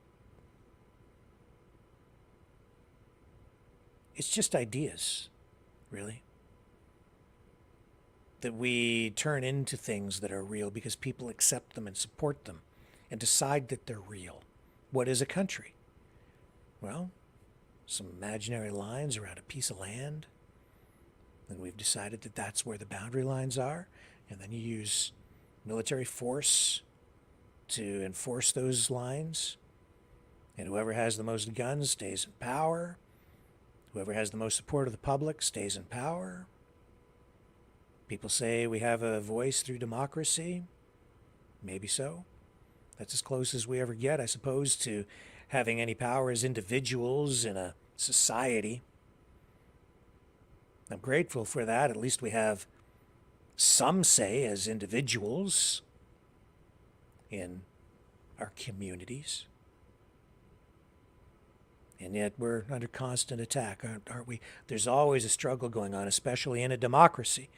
It's just ideas, really, that we turn into things that are real because people accept them and support them and decide that they're real. What is a country? Well, some imaginary lines around a piece of land, and we've decided that that's where the boundary lines are, and then you use military force to enforce those lines, and whoever has the most guns stays in power. Whoever has the most support of the public stays in power. People say we have a voice through democracy. Maybe so. That's as close as we ever get, I suppose, to having any power as individuals in a society. I'm grateful for that. At least we have some say as individuals in our communities. And yet we're under constant attack, aren't we? There's always a struggle going on, especially in a democracy.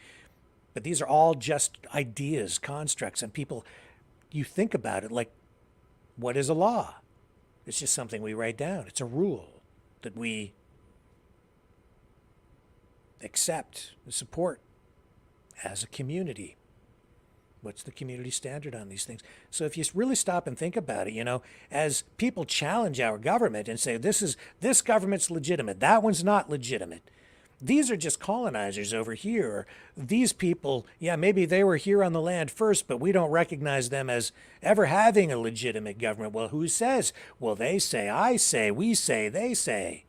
But these are all just ideas, constructs, and people, you think about it like, what is a law? It's just something we write down. It's a rule that we accept and support as a community. What's the community standard on these things? So if you really stop and think about it, as people challenge our government and say, this government's legitimate, that one's not legitimate. These are just colonizers over here. Or these people, maybe they were here on the land first, but we don't recognize them as ever having a legitimate government. Well, who says? Well, they say, I say, we say, they say.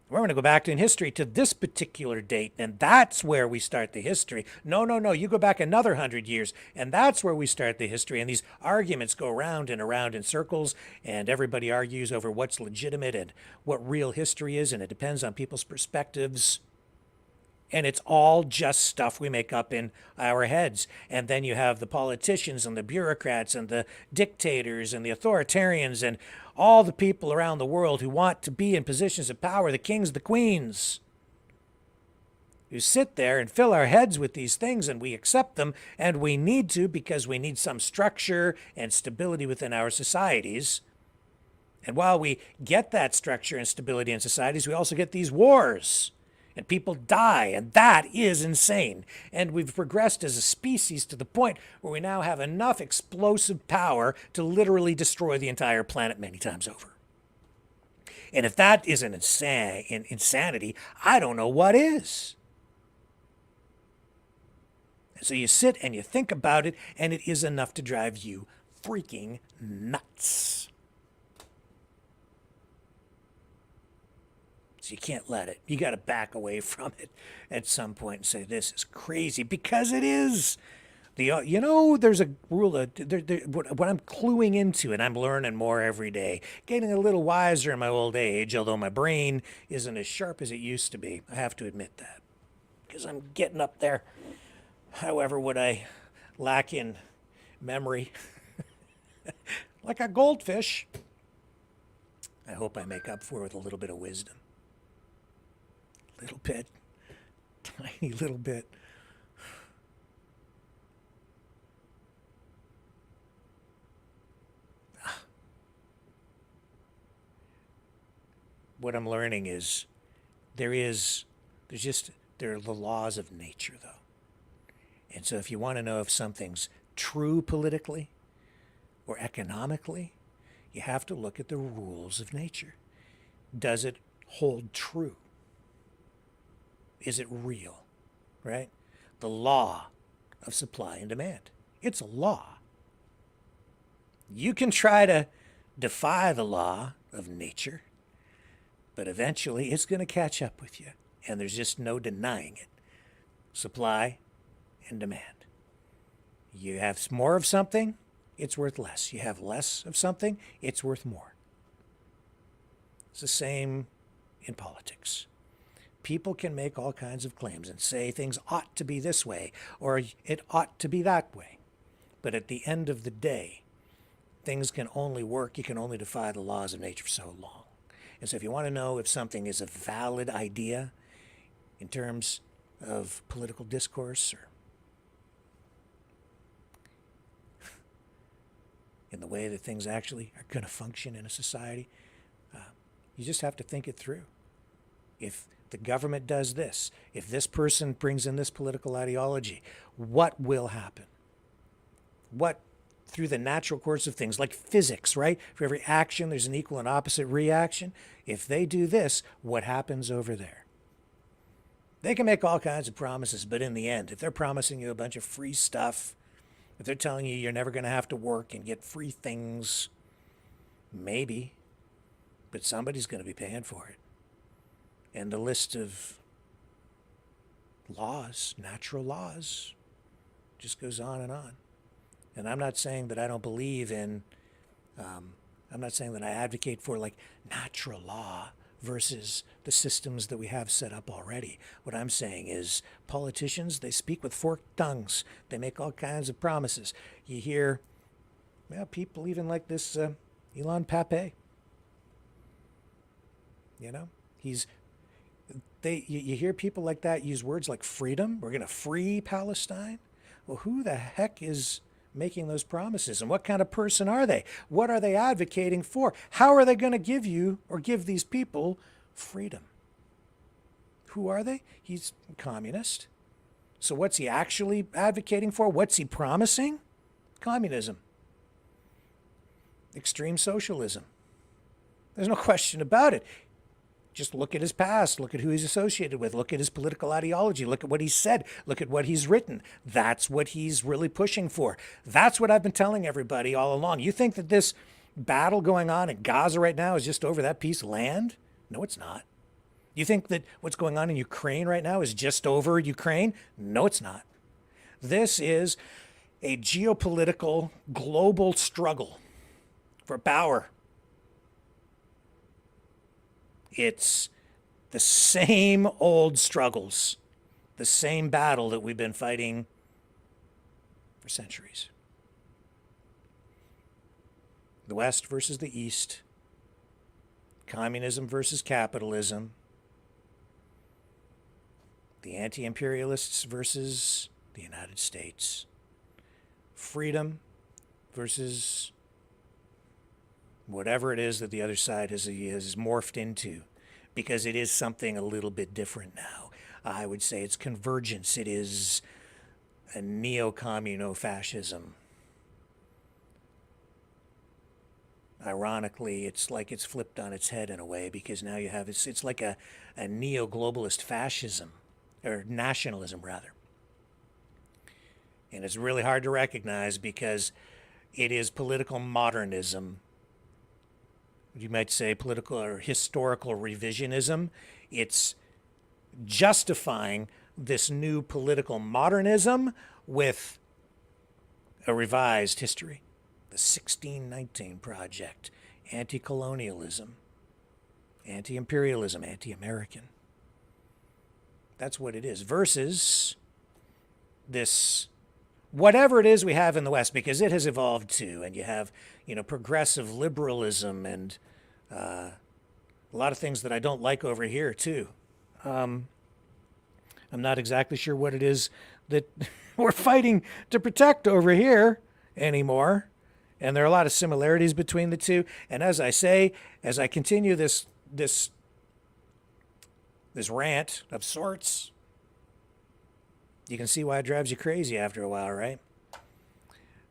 We're going to go back in history to this particular date, and that's where we start the history. No, you go back another 100 years, and that's where we start the history. And these arguments go round and around in circles, and everybody argues over what's legitimate and what real history is, and it depends on people's perspectives. And it's all just stuff we make up in our heads. And then you have the politicians and the bureaucrats and the dictators and the authoritarians and all the people around the world who want to be in positions of power, the kings, the queens. who sit there and fill our heads with these things, and we accept them, and we need to because we need some structure and stability within our societies. And while we get that structure and stability in societies, we also get these wars. And people die, and that is insane. And we've progressed as a species to the point where we now have enough explosive power to literally destroy the entire planet many times over. And if that isn't insanity, I don't know what is. So you sit and you think about it, and it is enough to drive you freaking nuts. So you can't let it. You got to back away from it at some point and say, this is crazy, because it is. There's a rule of what I'm cluing into, and I'm learning more every day, getting a little wiser in my old age, although my brain isn't as sharp as it used to be. I have to admit that, because I'm getting up there. However, would I lack in memory like a goldfish, I hope I make up for it with a little bit of wisdom. Little bit. Tiny little bit. What I'm learning is there are the laws of nature, though. And so if you want to know if something's true politically or economically, you have to look at the rules of nature. Does it hold true? Is it real? Right? The law of supply and demand. It's a law. You can try to defy the law of nature, but eventually it's going to catch up with you, and there's just no denying it. Supply and demand. You have more of something, it's worth less. You have less of something, it's worth more. It's the same in politics. People can make all kinds of claims and say things ought to be this way or it ought to be that way. But at the end of the day, things can only work, you can only defy the laws of nature for so long. And so if you want to know if something is a valid idea in terms of political discourse or in the way that things actually are going to function in a society, you just have to think it through. If the government does this, if this person brings in this political ideology, what will happen? What, through the natural course of things, like physics, right? For every action, there's an equal and opposite reaction. If they do this, what happens over there? They can make all kinds of promises, but in the end, if they're promising you a bunch of free stuff, if they're telling you you're never going to have to work and get free things, maybe, but somebody's going to be paying for it. And the list of laws, natural laws, just goes on and on. And I'm not saying that I don't believe in, I'm not saying that I advocate for like natural law versus the systems that we have set up already. What I'm saying is politicians, they speak with forked tongues. They make all kinds of promises. You hear, people even like this Elon Pape. You know, you hear people like that use words like freedom. We're going to free Palestine. Well, who the heck is making those promises, and what kind of person are they? What are they advocating for? How are they going to give you or give these people freedom? Who are they? He's a communist. So what's he actually advocating for? What's he promising? Communism. Extreme socialism. There's no question about it. Just look at his past, look at who he's associated with, look at his political ideology, look at what he's said, look at what he's written. That's what he's really pushing for. That's what I've been telling everybody all along. You think that this battle going on in Gaza right now is just over that piece of land? No, it's not. You think that what's going on in Ukraine right now is just over Ukraine? No, it's not. This is a geopolitical global struggle for power. It's the same old struggles, the same battle that we've been fighting for centuries. The West versus the East, communism versus capitalism, The anti-imperialists versus the United States. Freedom versus whatever it is that the other side has morphed into, because it is something a little bit different now. I would say it's convergence. It is a neo-communo-fascism. Ironically, it's like it's flipped on its head in a way, because now you have, it's like a neo-globalist fascism, or nationalism rather. And it's really hard to recognize because it is political modernism. You might say political or historical revisionism. It's justifying this new political modernism with a revised history. The 1619 Project, anti-colonialism, anti-imperialism, anti-American. That's what it is, versus this, whatever it is we have in the West, because it has evolved too, and you have, progressive liberalism and a lot of things that I don't like over here too. I'm not exactly sure what it is that we're fighting to protect over here anymore. And there are a lot of similarities between the two. And as I say, as I continue this rant of sorts, you can see why it drives you crazy after a while, right?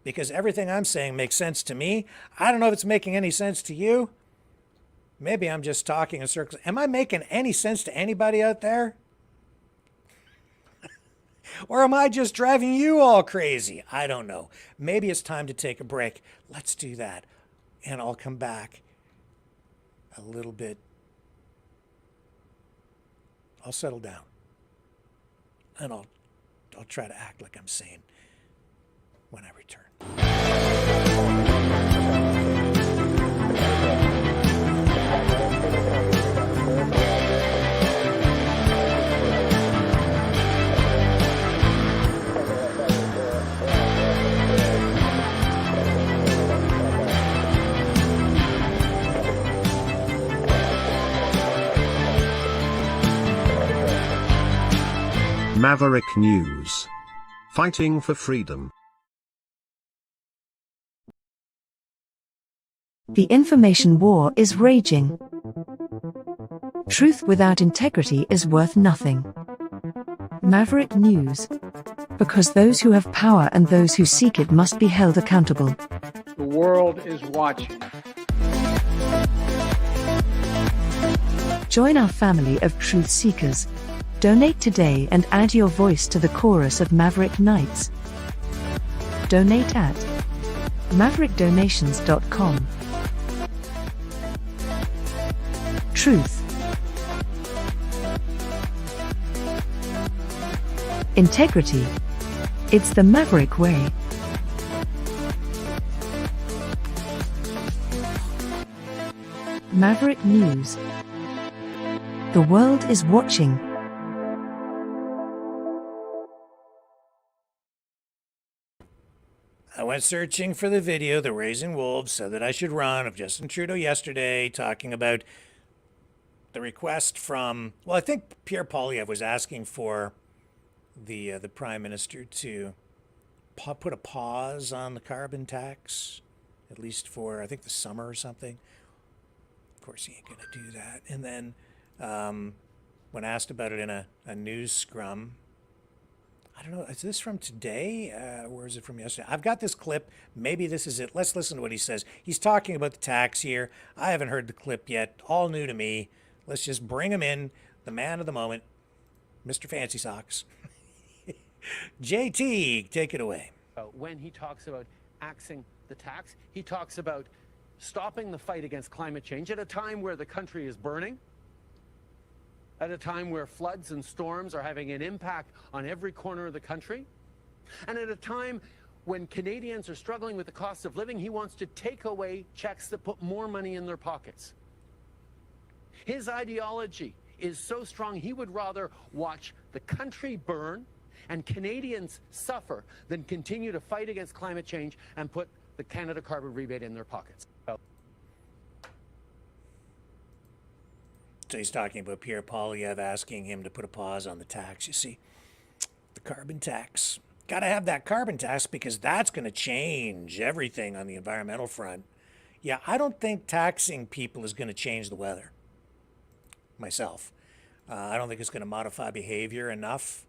Because everything I'm saying makes sense to me. I don't know if it's making any sense to you. Maybe I'm just talking in circles. Am I making any sense to anybody out there? Or am I just driving you all crazy? I don't know. Maybe it's time to take a break. Let's do that. And I'll come back a little bit. I'll settle down. And I'll try to act like I'm sane when I return. Maverick News. Fighting for freedom. The information war is raging. Truth without integrity is worth nothing. Maverick News. Because those who have power and those who seek it must be held accountable. The world is watching. Join our family of truth seekers. Donate today and add your voice to the chorus of Maverick Knights. Donate at maverickdonations.com. Truth. Integrity. It's the Maverick way. Maverick News. The world is watching. I went searching for the video, The Raising Wolves Said That I Should Run, of Justin Trudeau yesterday, talking about the request from, well, I think Pierre Poilievre was asking for the Prime Minister to put a pause on the carbon tax, at least for, I think, the summer or something. Of course, he ain't going to do that. And then when asked about it in a news scrum, I don't know, is this from today? Or is it from yesterday? I've got this clip. Maybe this is it. Let's listen to what he says. He's talking about the tax here. I haven't heard the clip yet. All new to me. Let's just bring him in. The man of the moment, Mr. Fancy Socks. JT, take it away. When he talks about axing the tax, he talks about stopping the fight against climate change at a time where the country is burning, at a time where floods and storms are having an impact on every corner of the country, and at a time when Canadians are struggling with the cost of living. He wants to take away checks that put more money in their pockets. His ideology is so strong, he would rather watch the country burn and Canadians suffer than continue to fight against climate change and put the Canada carbon rebate in their pockets. So he's talking about Pierre Poilievre asking him to put a pause on the tax. You see, the carbon tax. Got to have that carbon tax because that's going to change everything on the environmental front. Yeah, I don't think taxing people is going to change the weather. Myself. I don't think it's going to modify behavior enough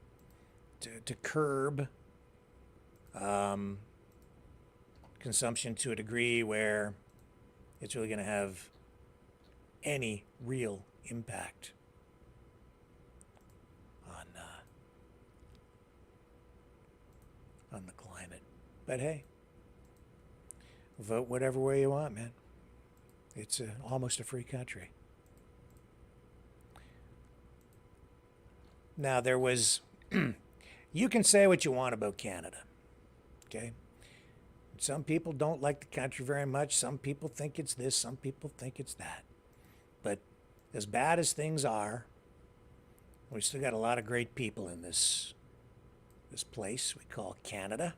to curb consumption to a degree where it's really going to have any real impact on the climate. But hey, vote whatever way you want, man. It's almost a free country. Now, there was, you can say what you want about Canada, okay? Some people don't like the country very much. Some people think it's this. Some people think it's that. But as bad as things are, we still got a lot of great people in this place we call Canada.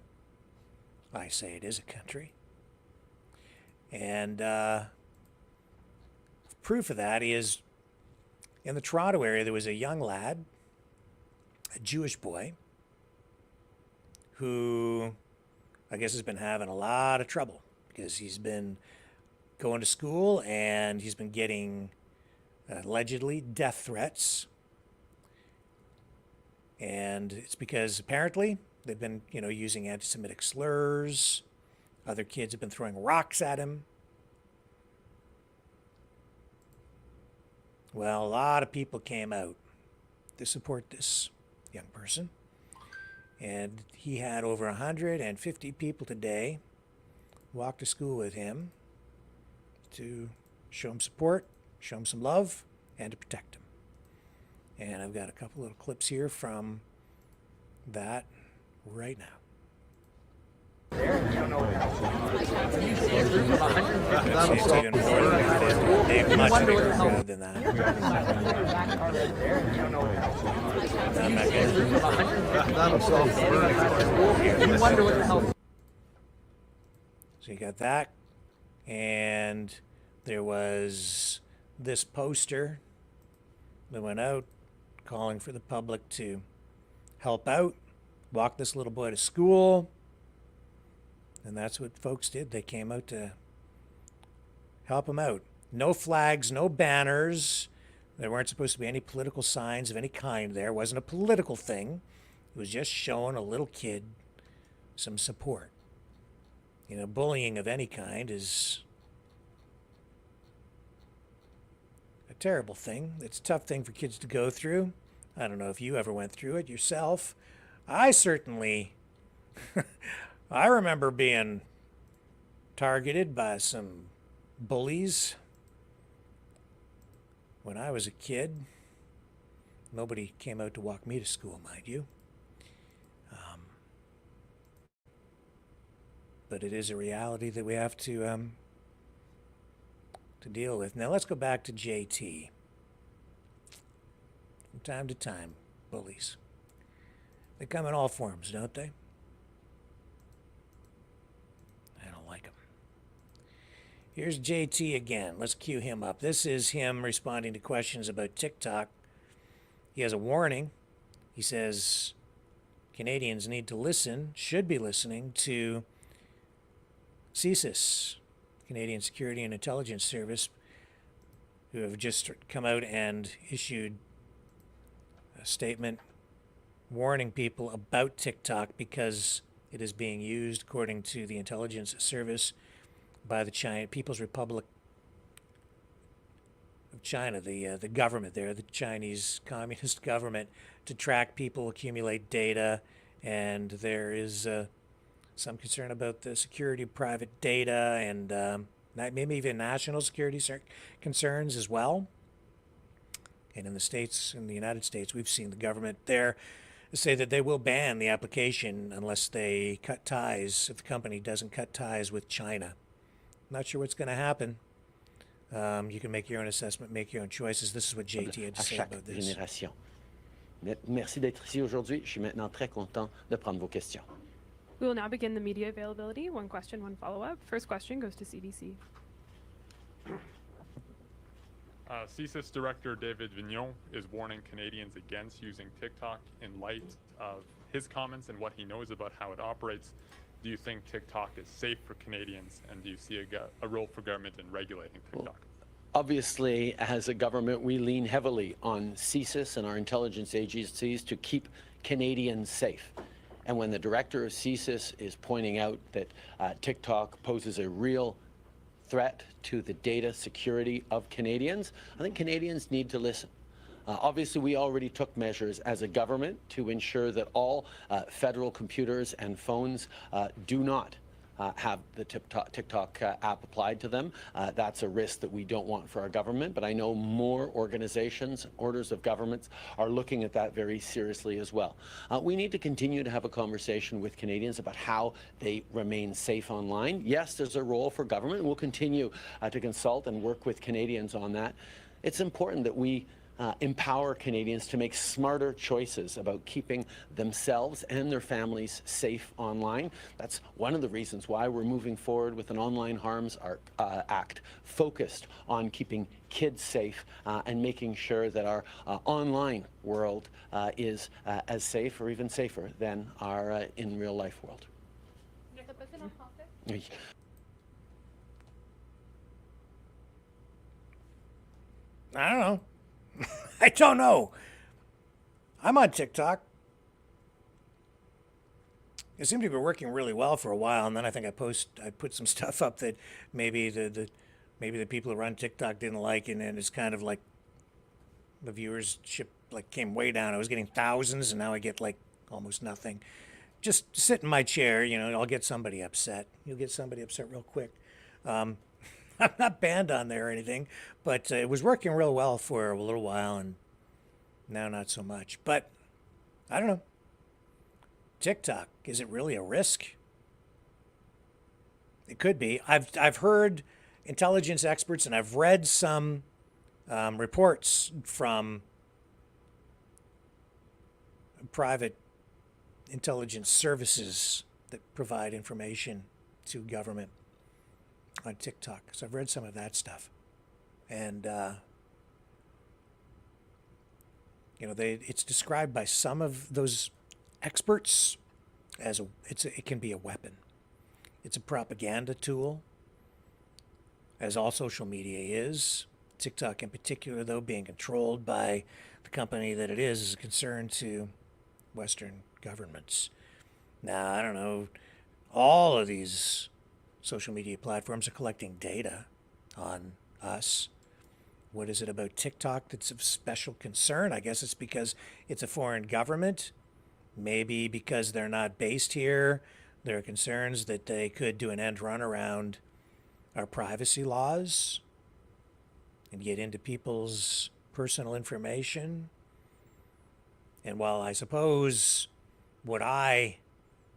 I say it is a country. And proof of that is in the Toronto area, there was a young lad, a Jewish boy, who I guess has been having a lot of trouble because he's been going to school and he's been getting allegedly death threats. And it's because apparently they've been, using anti-Semitic slurs. Other kids have been throwing rocks at him. Well, a lot of people came out to support this young person. And he had over 150 people today walk to school with him to show him support, show him some love, and to protect him. And I've got a couple little clips here from that right now. Even more they're much bigger than that. So you got that, and there was this poster that went out calling for the public to help out, walk this little boy to school. And that's what folks did. They came out to help him out. No flags, no banners. There weren't supposed to be any political signs of any kind there. It wasn't a political thing. It was just showing a little kid some support. Bullying of any kind is a terrible thing. It's a tough thing for kids to go through. I don't know if you ever went through it yourself. I certainly... I remember being targeted by some bullies when I was a kid. Nobody came out to walk me to school, mind you. But it is a reality that we have to deal with. Now let's go back to JT. From time to time, bullies. They come in all forms, don't they? Here's JT again. Let's cue him up. This is him responding to questions about TikTok. He has a warning. He says Canadians need to listen, should be listening to CSIS, Canadian Security and Intelligence Service, who have just come out and issued a statement warning people about TikTok because it is being used, according to the intelligence service, by the People's Republic of China, the government there, the Chinese Communist government, to track people, accumulate data, and there is some concern about the security of private data and maybe even national security concerns as well. And in the United States, we've seen the government there say that they will ban the application unless they cut ties, if the company doesn't cut ties with China. Not sure what's going to happen. You can make your own assessment, make your own choices. This is what JT had to say about this. Génération. Merci d'être ici aujourd'hui. Je suis maintenant très content de prendre vos questions. We will now begin the media availability. One question, one follow-up. First question goes to CBC. CSIS Director David Vigneault is warning Canadians against using TikTok in light of his comments and what he knows about how it operates. Do you think TikTok is safe for Canadians, and do you see a role for government in regulating TikTok? Well, obviously, as a government, we lean heavily on CSIS and our intelligence agencies to keep Canadians safe. And when the director of CSIS is pointing out that TikTok poses a real threat to the data security of Canadians, I think Canadians need to listen. Obviously, we already took measures as a government to ensure that all federal computers and phones do not have the TikTok app applied to them. That's a risk that we don't want for our government, but I know more organizations, orders of governments are looking at that very seriously as well. We need to continue to have a conversation with Canadians about how they remain safe online. Yes, there's a role for government, and we'll continue to consult and work with Canadians on that. It's important that we empower Canadians to make smarter choices about keeping themselves and their families safe online. That's one of the reasons why we're moving forward with an Online Harms Act focused on keeping kids safe and making sure that our online world is as safe or even safer than our in real life world. I don't know. I don't know. I'm on TikTok. It seemed to be working really well for a while, and then I think I put some stuff up that maybe the people who run TikTok didn't like, and it's kind of like the viewership like came way down. I was getting thousands, and now I get like almost nothing. Just sit in my chair, I'll get somebody upset. You'll get somebody upset real quick. I'm not banned on there or anything, but it was working real well for a little while, and now not so much. But I don't know. TikTok, is it really a risk? It could be. I've heard intelligence experts, and I've read some reports from private intelligence services that provide information to government on TikTok. So I've read some of that stuff, and it's described by some of those experts as it can be a weapon. It's a propaganda tool, as all social media is. TikTok in particular, though, being controlled by the company that it is a concern to Western governments. Now, I don't know, all of these social media platforms are collecting data on us. What is it about TikTok that's of special concern? I guess it's because it's a foreign government. Maybe because they're not based here. There are concerns that they could do an end run around our privacy laws and get into people's personal information. And while I suppose what I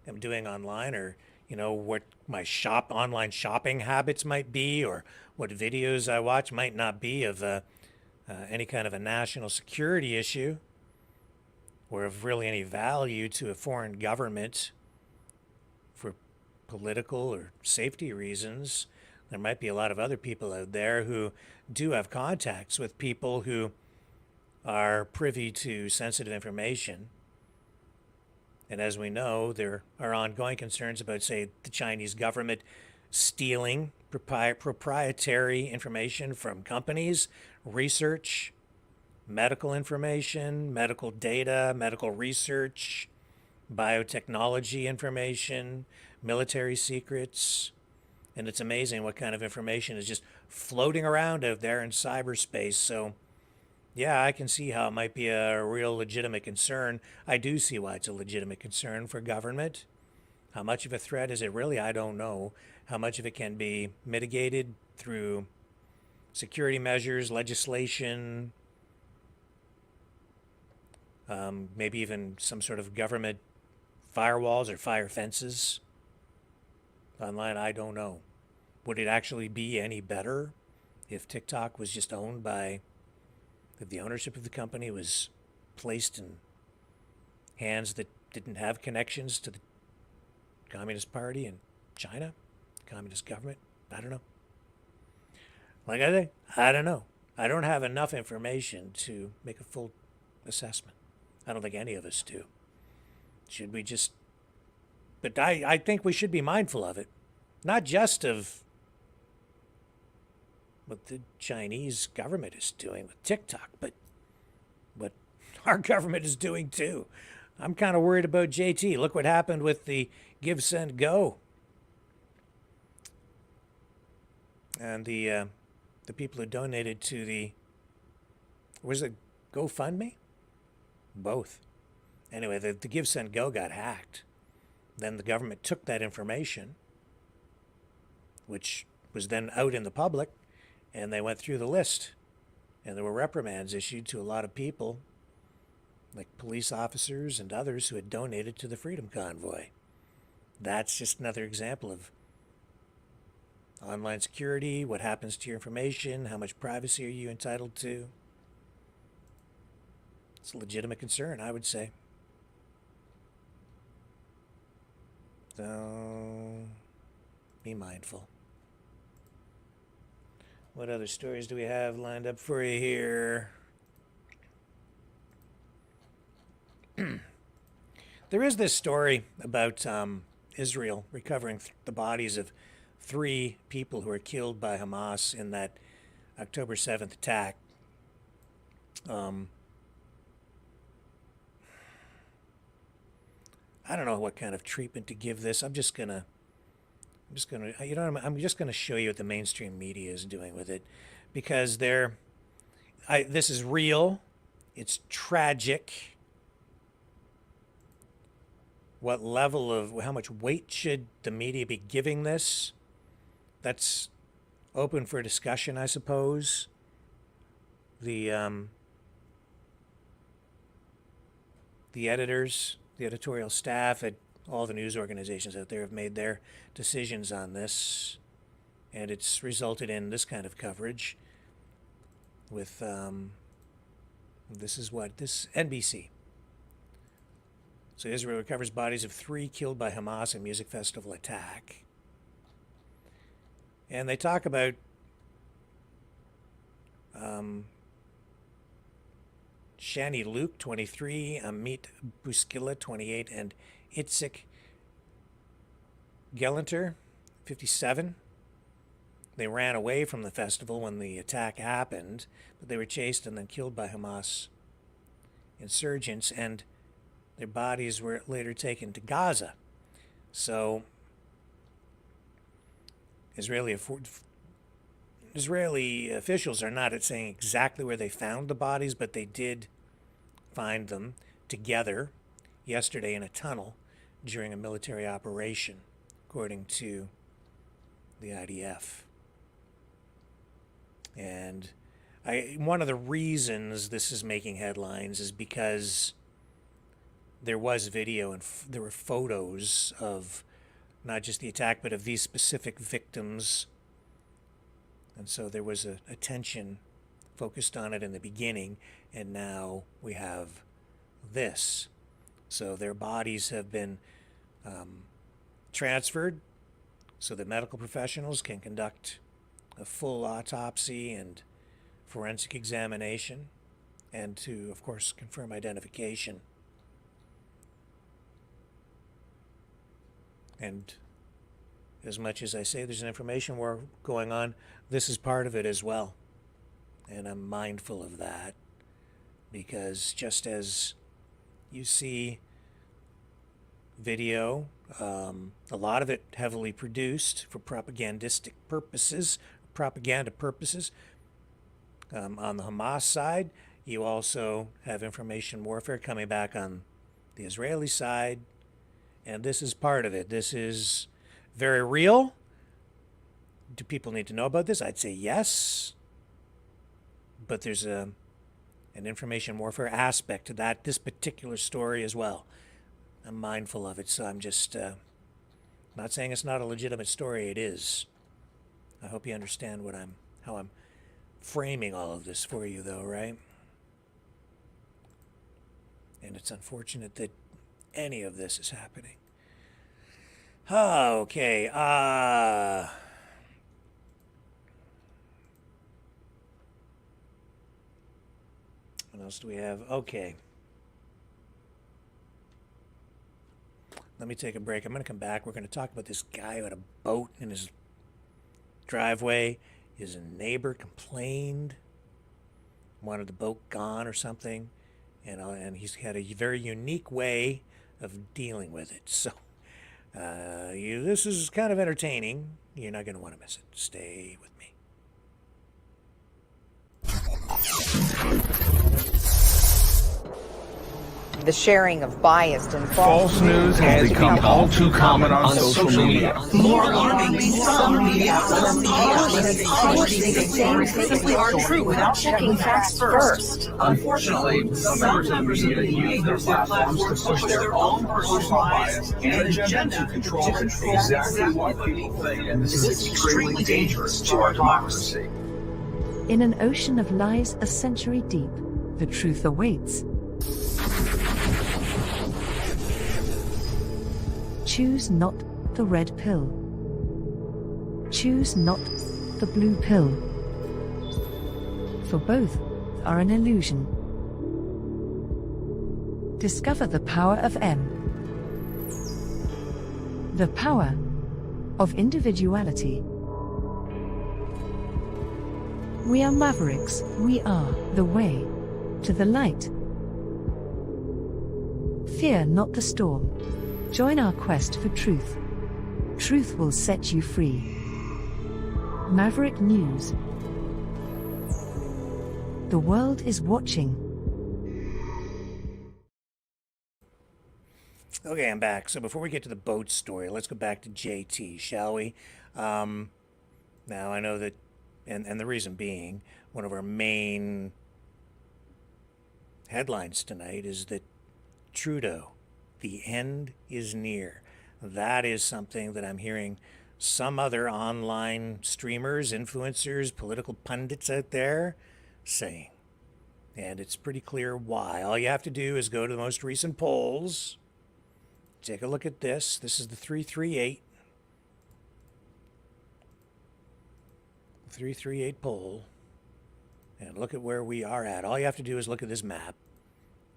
am doing online, or what my online shopping habits might be, or what videos I watch might not be of any kind of a national security issue or of really any value to a foreign government for political or safety reasons. There might be a lot of other people out there who do have contacts with people who are privy to sensitive information. And as we know, there are ongoing concerns about, say, the Chinese government stealing proprietary information from companies, research, medical information, medical data, medical research, biotechnology information, military secrets. And it's amazing what kind of information is just floating around out there in cyberspace. So yeah, I can see how it might be a real legitimate concern. I do see why it's a legitimate concern for government. How much of a threat is it really? I don't know. How much of it can be mitigated through security measures, legislation, maybe even some sort of government firewalls or fire fences online, I don't know. Would it actually be any better if TikTok was just owned by, if the ownership of the company was placed in hands that didn't have connections to the Communist Party in China, Communist government? I don't know. Like I say, I don't know. I don't have enough information to make a full assessment. I don't think any of us do. Should we just... But I think we should be mindful of it. Not just of what the Chinese government is doing with TikTok, but what our government is doing too. I'm kind of worried about JT. Look what happened with the Give, Send, Go. And the people who donated to the... Was it GoFundMe? Both. Anyway, the Give, Send, Go got hacked. Then the government took that information, which was then out in the public, and they went through the list. And there were reprimands issued to a lot of people, like police officers and others who had donated to the Freedom Convoy. That's just another example of online security, what happens to your information, how much privacy are you entitled to. It's a legitimate concern, I would say. So, be mindful. What other stories do we have lined up for you here? There is this story about Israel recovering the bodies of 3 people who were killed by Hamas in that October 7th attack. I don't know what kind of treatment to give this. I'm just gonna show you what the mainstream media is doing with it, because this is real. It's tragic. What level of, how much weight should the media be giving this? That's open for discussion, I suppose. The editors, the editorial staff at all the news organizations out there have made their decisions on this, and it's resulted in this kind of coverage with this NBC. So Israel recovers bodies of 3 killed by Hamas in music festival attack. And they talk about Shani Luke, 23, Amit Buskila, 28, and Itzik Gelenter, 57. They ran away from the festival when the attack happened, but they were chased and then killed by Hamas insurgents, and their bodies were later taken to Gaza. So Israeli officials are not saying exactly where they found the bodies, but they did find them together yesterday in a tunnel during a military operation, according to the IDF. And one of the reasons this is making headlines is because there was video and there were photos of not just the attack, but of these specific victims. And so there was a attention focused on it in the beginning, and now we have this. So their bodies have been transferred so that medical professionals can conduct a full autopsy and forensic examination, and to, of course, confirm identification. And as much as I say there's an information war going on, this is part of it as well. And I'm mindful of that, because just as you see video, a lot of it heavily produced for propaganda purposes, on the Hamas side, you also have information warfare coming back on the Israeli side, and this is part of it. This is very real. Do people need to know about this? I'd say yes. But there's an information warfare aspect to this particular story as well. I'm mindful of it, so I'm just not saying it's not a legitimate story. It is. I hope you understand how I'm framing all of this for you, though, right? And it's unfortunate that any of this is happening. Okay. else do we have? Okay. Let me take a break. I'm going to come back. We're going to talk about this guy who had a boat in his driveway. His neighbor complained, wanted the boat gone or something, and he's had a very unique way of dealing with it. So this is kind of entertaining. You're not going to want to miss it. Stay with me. The sharing of biased and false news has become all too common on social media. More alarmingly, some media outlets publishing the same things are true without checking facts first. Unfortunately, some members of the media use their platforms to push their own personal bias and agenda to control exactly what people think, and this is extremely dangerous to our democracy. In an ocean of lies a century deep, the truth awaits. Choose not the red pill. Choose not the blue pill. For both are an illusion. Discover the power of M. The power of individuality. We are Mavericks. We are the way to the light. Fear not the storm. Join our quest for truth. Truth will set you free. Maverick News. The world is watching. Okay, I'm back. So before we get to the boat story, let's go back to JT, shall we? Now I know that, and the reason being, one of our main headlines tonight is that Trudeau, the end is near. That is something that I'm hearing some other online streamers, influencers, political pundits out there saying. And it's pretty clear why. All you have to do is go to the most recent polls. Take a look at this. This is the 338. 338 poll. And look at where we are at. All you have to do is look at this map.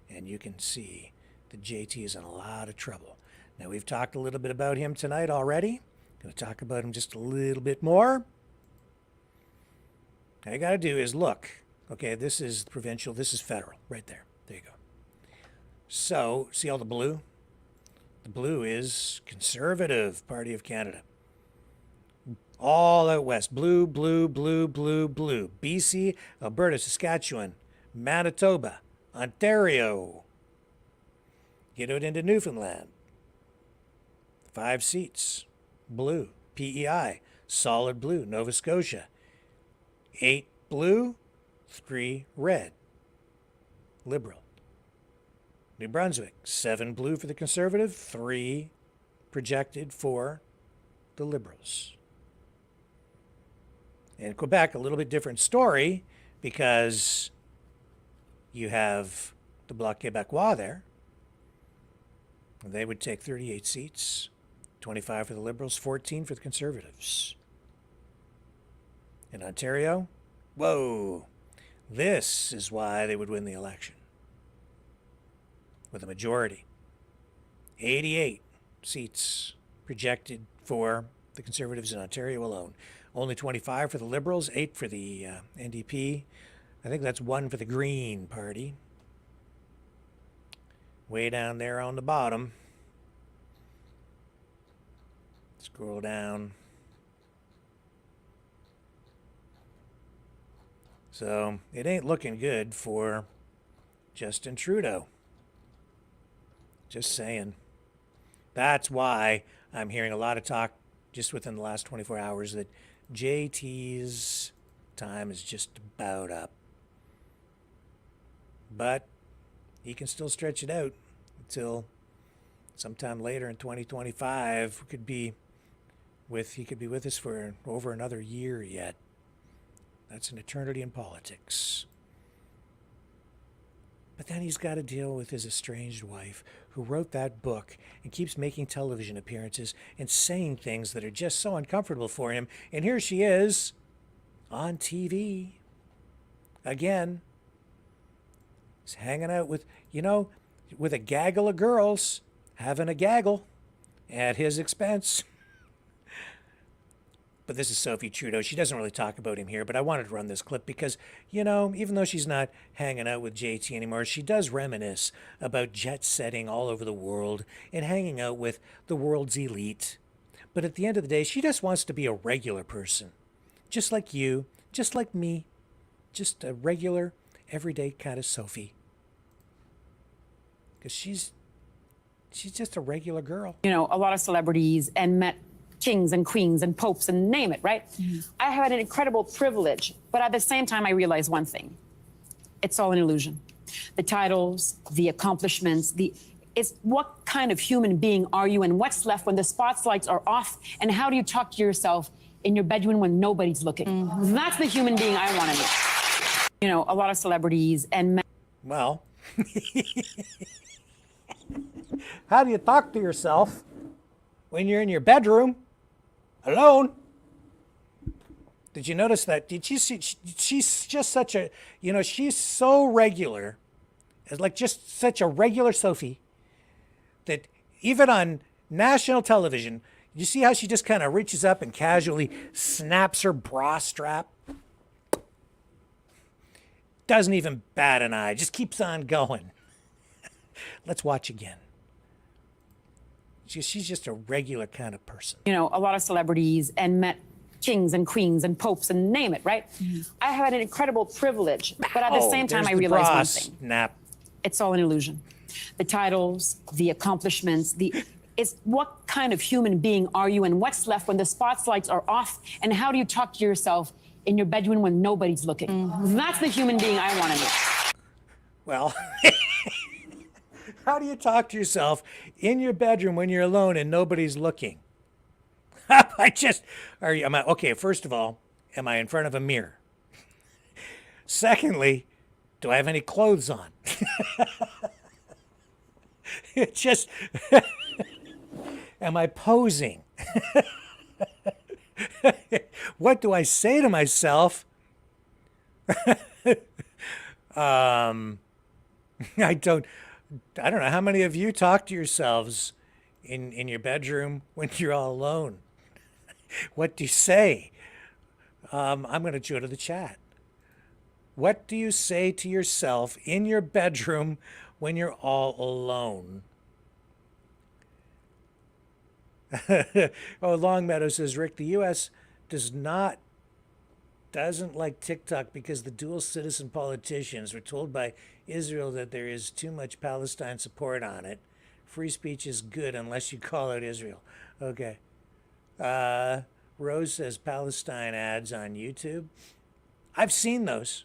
And you can see that JT is in a lot of trouble. Now, we've talked a little bit about him tonight already. Going to talk about him just a little bit more. All you got to do is look. Okay, this is provincial. This is federal. Right there. There you go. So, see all the blue? The blue is Conservative Party of Canada. All out west. Blue, blue, blue, blue, blue. BC, Alberta, Saskatchewan, Manitoba, Ontario. Get out into Newfoundland. 5 seats. Blue. PEI. Solid blue. Nova Scotia. 8 blue. 3 red. Liberal. New Brunswick. 7 blue for the Conservative. 3 projected for the Liberals. And Quebec, a little bit different story because you have the Bloc Québécois there. They would take 38 seats, 25 for the Liberals, 14 for the Conservatives. In Ontario, whoa, this is why they would win the election. With a majority. 88 seats projected for the Conservatives in Ontario alone. Only 25 for the Liberals, 8 for the NDP. I think that's 1 for the Green Party. Way down there on the bottom. Scroll down. So it ain't looking good for Justin Trudeau. Just saying. That's why I'm hearing a lot of talk just within the last 24 hours that JT's time is just about up. But he can still stretch it out until sometime later in 2025. He could be with us for over another year yet. That's an eternity in politics. But then he's got to deal with his estranged wife who wrote that book and keeps making television appearances and saying things that are just so uncomfortable for him. And here she is on TV again, He's hanging out with, with a gaggle of girls, having a gaggle at his expense. But this is Sophie Trudeau. She doesn't really talk about him here, but I wanted to run this clip because, even though she's not hanging out with JT anymore, she does reminisce about jet setting all over the world and hanging out with the world's elite. But at the end of the day, she just wants to be a regular person. Just like you, just like me. Just a regular, everyday kind of Sophie. Because she's just a regular girl. A lot of celebrities and met kings and queens and popes and name it, right? I had an incredible privilege, but at the same time, I realized one thing. It's all an illusion. The titles, the accomplishments, it's what kind of human being are you and what's left when the spotlights are off, and how do you talk to yourself in your bedroom when nobody's looking? That's the human being I want to be. A lot of celebrities and well, how do you talk to yourself when you're in your bedroom alone? Did you notice that? Did you see? She's just such a, she's so regular, like just such a regular Sophie, that even on national television, you see how she just kind of reaches up and casually snaps her bra strap? Doesn't even bat an eye, just keeps on going. Let's watch again. She's just a regular kind of person. A lot of celebrities and met kings and queens and popes and name it, right? I had an incredible privilege, but at the same time, I realized one thing. Snap. It's all an illusion. The titles, the accomplishments, it's what kind of human being are you and what's left when the spotlights are off, and how do you talk to yourself in your bedroom when nobody's looking? That's the human being I want to be. Well, how do you talk to yourself in your bedroom when you're alone and nobody's looking? Okay, first of all, am I in front of a mirror? Secondly, do I have any clothes on? It's just, am I posing? What do I say to myself? I don't know. How many of you talk to yourselves in your bedroom when you're all alone? What do you say? I'm going to go to the chat. What do you say to yourself in your bedroom when you're all alone? Longmeadow says, Rick, the U.S. doesn't like TikTok because the dual citizen politicians were told by Israel that there is too much Palestine support on it. Free speech is good unless you call out Israel. Okay. Rose says Palestine ads on YouTube. I've seen those.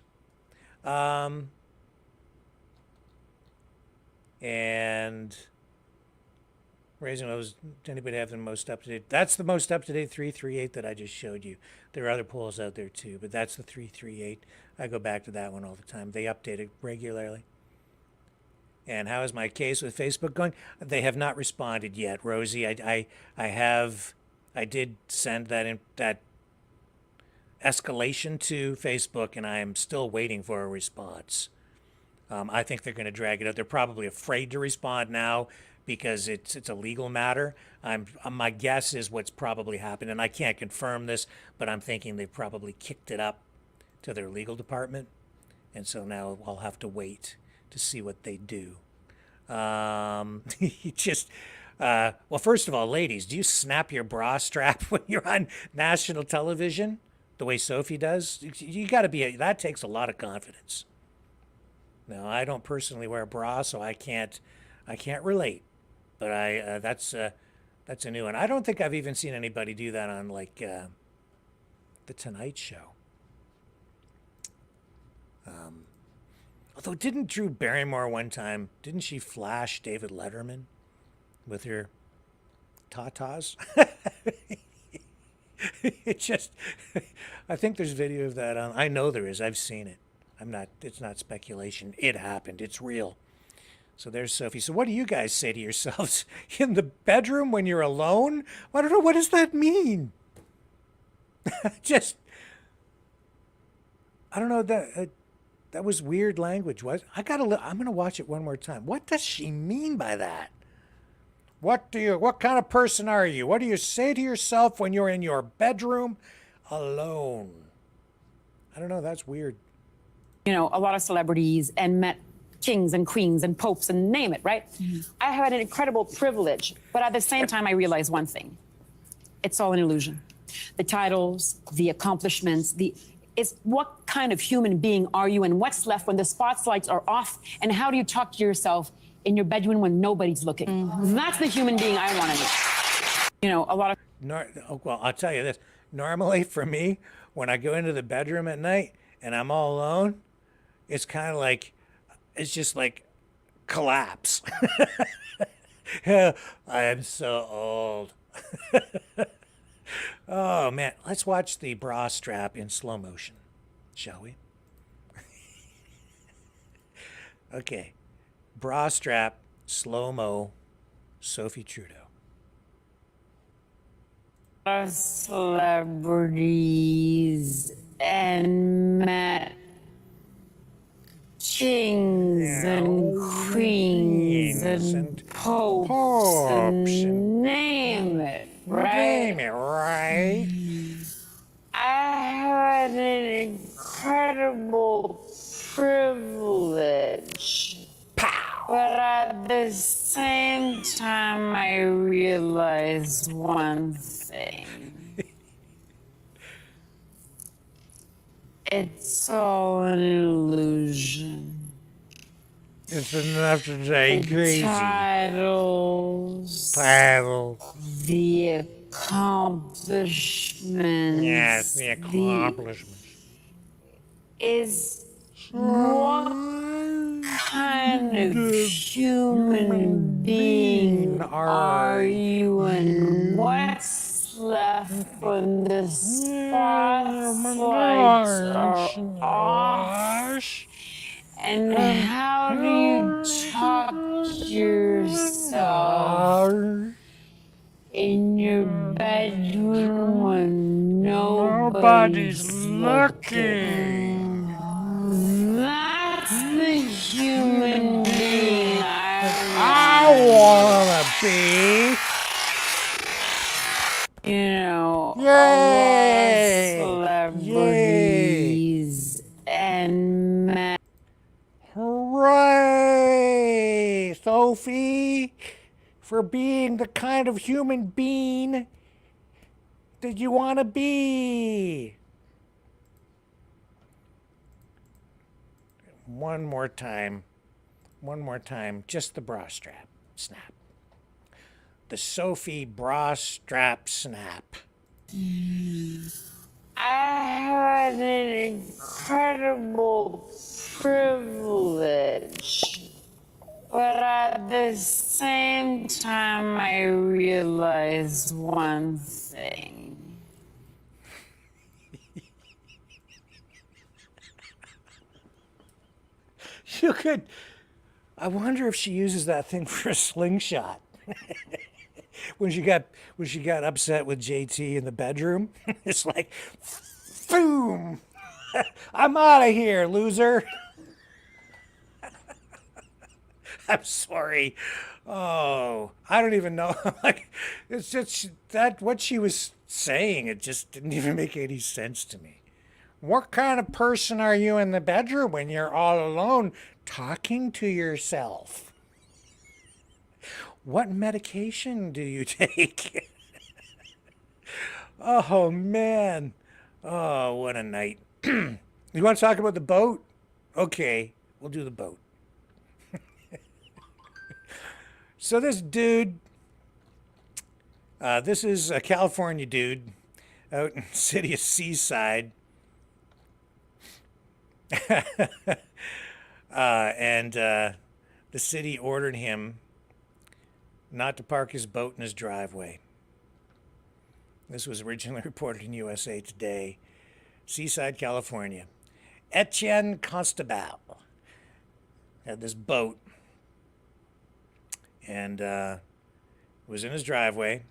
And raising those, anybody have the most up-to-date? That's the most up-to-date 338 that I just showed you. There are other polls out there too, but that's the 338. I go back to that one all the time. They update it regularly. And how is my case with Facebook going? They have not responded yet, Rosie. I did send that escalation to Facebook, and I am still waiting for a response. I think they're going to drag it out. They're probably afraid to respond now because it's a legal matter. My guess is what's probably happened, and I can't confirm this, but I'm thinking they've probably kicked it up to their legal department, and so now I'll have to wait to see what they do. Well, first of all, ladies, do you snap your bra strap when you're on national television the way Sophie does? You got to that takes a lot of confidence. Now, I don't personally wear a bra, so I can't relate. But that's a new one. I don't think I've even seen anybody do that on like the Tonight Show. Although, didn't Drew Barrymore one time, didn't she flash David Letterman with her tatas? I think there's video of that on. I know there is. I've seen it. It's not speculation. It happened. It's real. So there's Sophie. So what do you guys say to yourselves in the bedroom when you're alone? I don't know. What does that mean? I don't know that. That was weird language. I'm gonna watch it one more time. What does she mean by that? What kind of person are you? What do you say to yourself when you're in your bedroom alone? I don't know, that's weird. You know, a lot of celebrities and met kings and queens and popes and name it, right? I had an incredible privilege, but at the same time, I realized one thing. It's all an illusion. The titles, the accomplishments, it's what kind of human being are you and what's left when the spotlights are off, and how do you talk to yourself in your bedroom when nobody's looking? That's the human being I want to be. You know, a lot of... Well, I'll tell you this. Normally for me, when I go into the bedroom at night and I'm all alone, it's kind of like, it's just like collapse. I am so old. Oh man, let's watch the bra strap in slow motion, shall we? Okay, bra strap, slow-mo, Sophie Trudeau. Celebrities and met kings and queens and popes and name it, right? Name it, right? I had an incredible privilege. But at the same time, I realized one thing. It's all an illusion. It's enough to say crazy. Titles. The accomplishments. Yes, the accomplishments. Is what kind of human being are you, and what's left when the spotlights are off? And how do you talk to yourself in your bedroom when nobody's looking? That's the human being I wanna be. You know, Yay! a lot of celebrities and men. Hooray, Sophie, for being the kind of human being that you want to be. One more time, just the bra strap snap. The Sophie bra strap snap. I had an incredible privilege, but at the same time, I realized one thing. You could. I wonder if she uses that thing for a slingshot. when she got upset with JT in the bedroom, it's like, boom! I'm out of here, loser. I'm sorry. Oh, I don't even know. Like, it's just that what she was saying. It just didn't even make any sense to me. What kind of person are you in the bedroom when you're all alone talking to yourself? What medication do you take? Oh, man. Oh, what a night. You want to talk about the boat? Okay, we'll do the boat. So this dude, this is a California dude out in the city of Seaside. And the city ordered him not to park his boat in his driveway. This was originally reported in USA Today. Seaside, California. Etienne Constable had this boat and was in his driveway,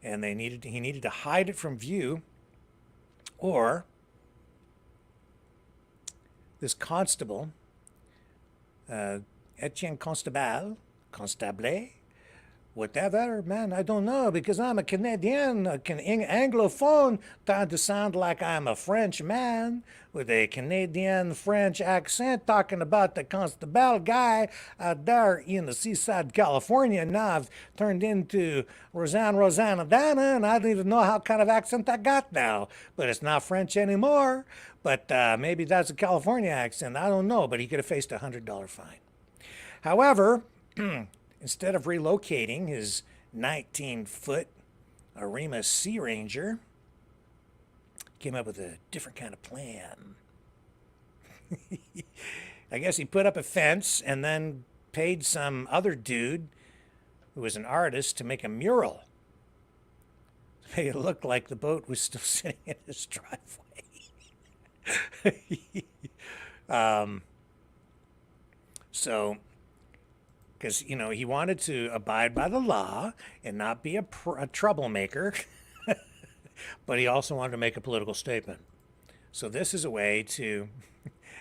and he needed to hide it from view, or this constable, Etienne Constable, whatever, man, I don't know, because I'm a Canadian, Anglophone, trying to sound like I'm a French man with a Canadian-French accent, talking about the Constable guy out there in the seaside California. Now I've turned into Rosanna Dana, and I don't even know how kind of accent I got now. But it's not French anymore. But maybe that's a California accent. I don't know, but he could have faced a $100 fine. However, instead of relocating his 19-foot Arima Sea Ranger, came up with a different kind of plan. I guess he put up a fence and then paid some other dude who was an artist to make a mural. It looked like the boat was still sitting in his driveway. Because, you know, he wanted to abide by the law and not be a troublemaker, but he also wanted to make a political statement. So this is a way to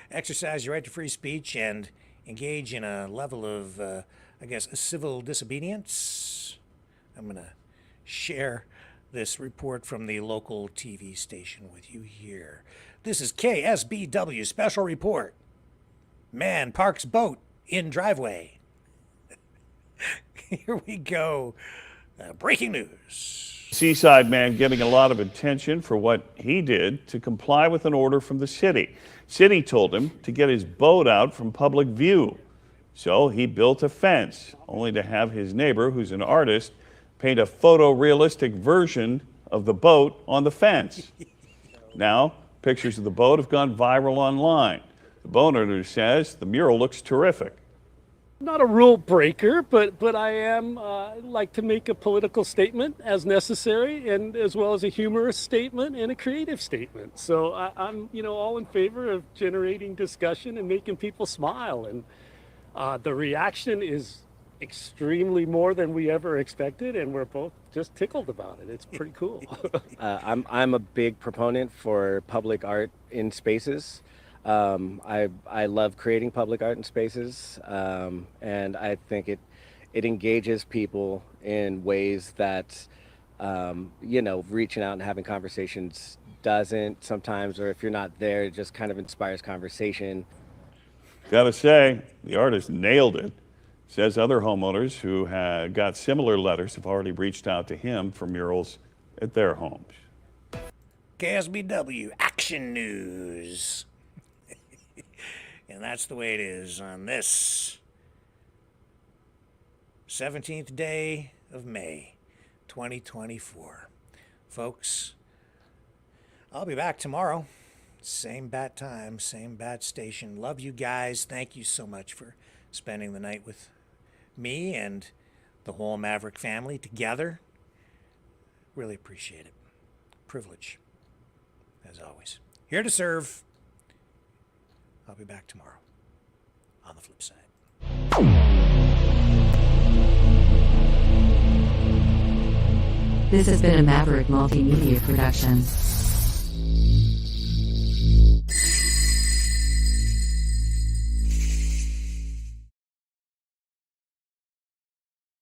exercise your right to free speech and engage in a level of, I guess, civil disobedience. I'm going to share this report from the local TV station with you here. This is KSBW Special Report. Man parks boat in driveway. Here we go. Breaking news. Seaside man getting a lot of attention for what he did to comply with an order from the city. City told him to get his boat out from public view. So he built a fence, only to have his neighbor, who's an artist, paint a photorealistic version of the boat on the fence. Now, pictures of the boat have gone viral online. The boat owner says the mural looks terrific. Not a rule breaker, but I am like to make a political statement as necessary, and as well as a humorous statement and a creative statement. So I'm all in favor of generating discussion and making people smile. And the reaction is extremely more than we ever expected, and we're both just tickled about it. It's pretty cool. I'm a big proponent for public art in spaces. I love creating public art in spaces, and I think it engages people in ways that reaching out and having conversations doesn't sometimes, or if you're not there, it just kind of inspires conversation. Gotta say, the artist nailed it. Says other homeowners who got similar letters have already reached out to him for murals at their homes. KSBW Action News. And that's the way it is on this 17th day of May, 2024. Folks, I'll be back tomorrow. Same bat time, same bat station. Love you guys. Thank you so much for spending the night with me and the whole Maverick family together. Really appreciate it. Privilege, as always. Here to serve. I'll be back tomorrow on the flip side. This has been a Maverick Multimedia production.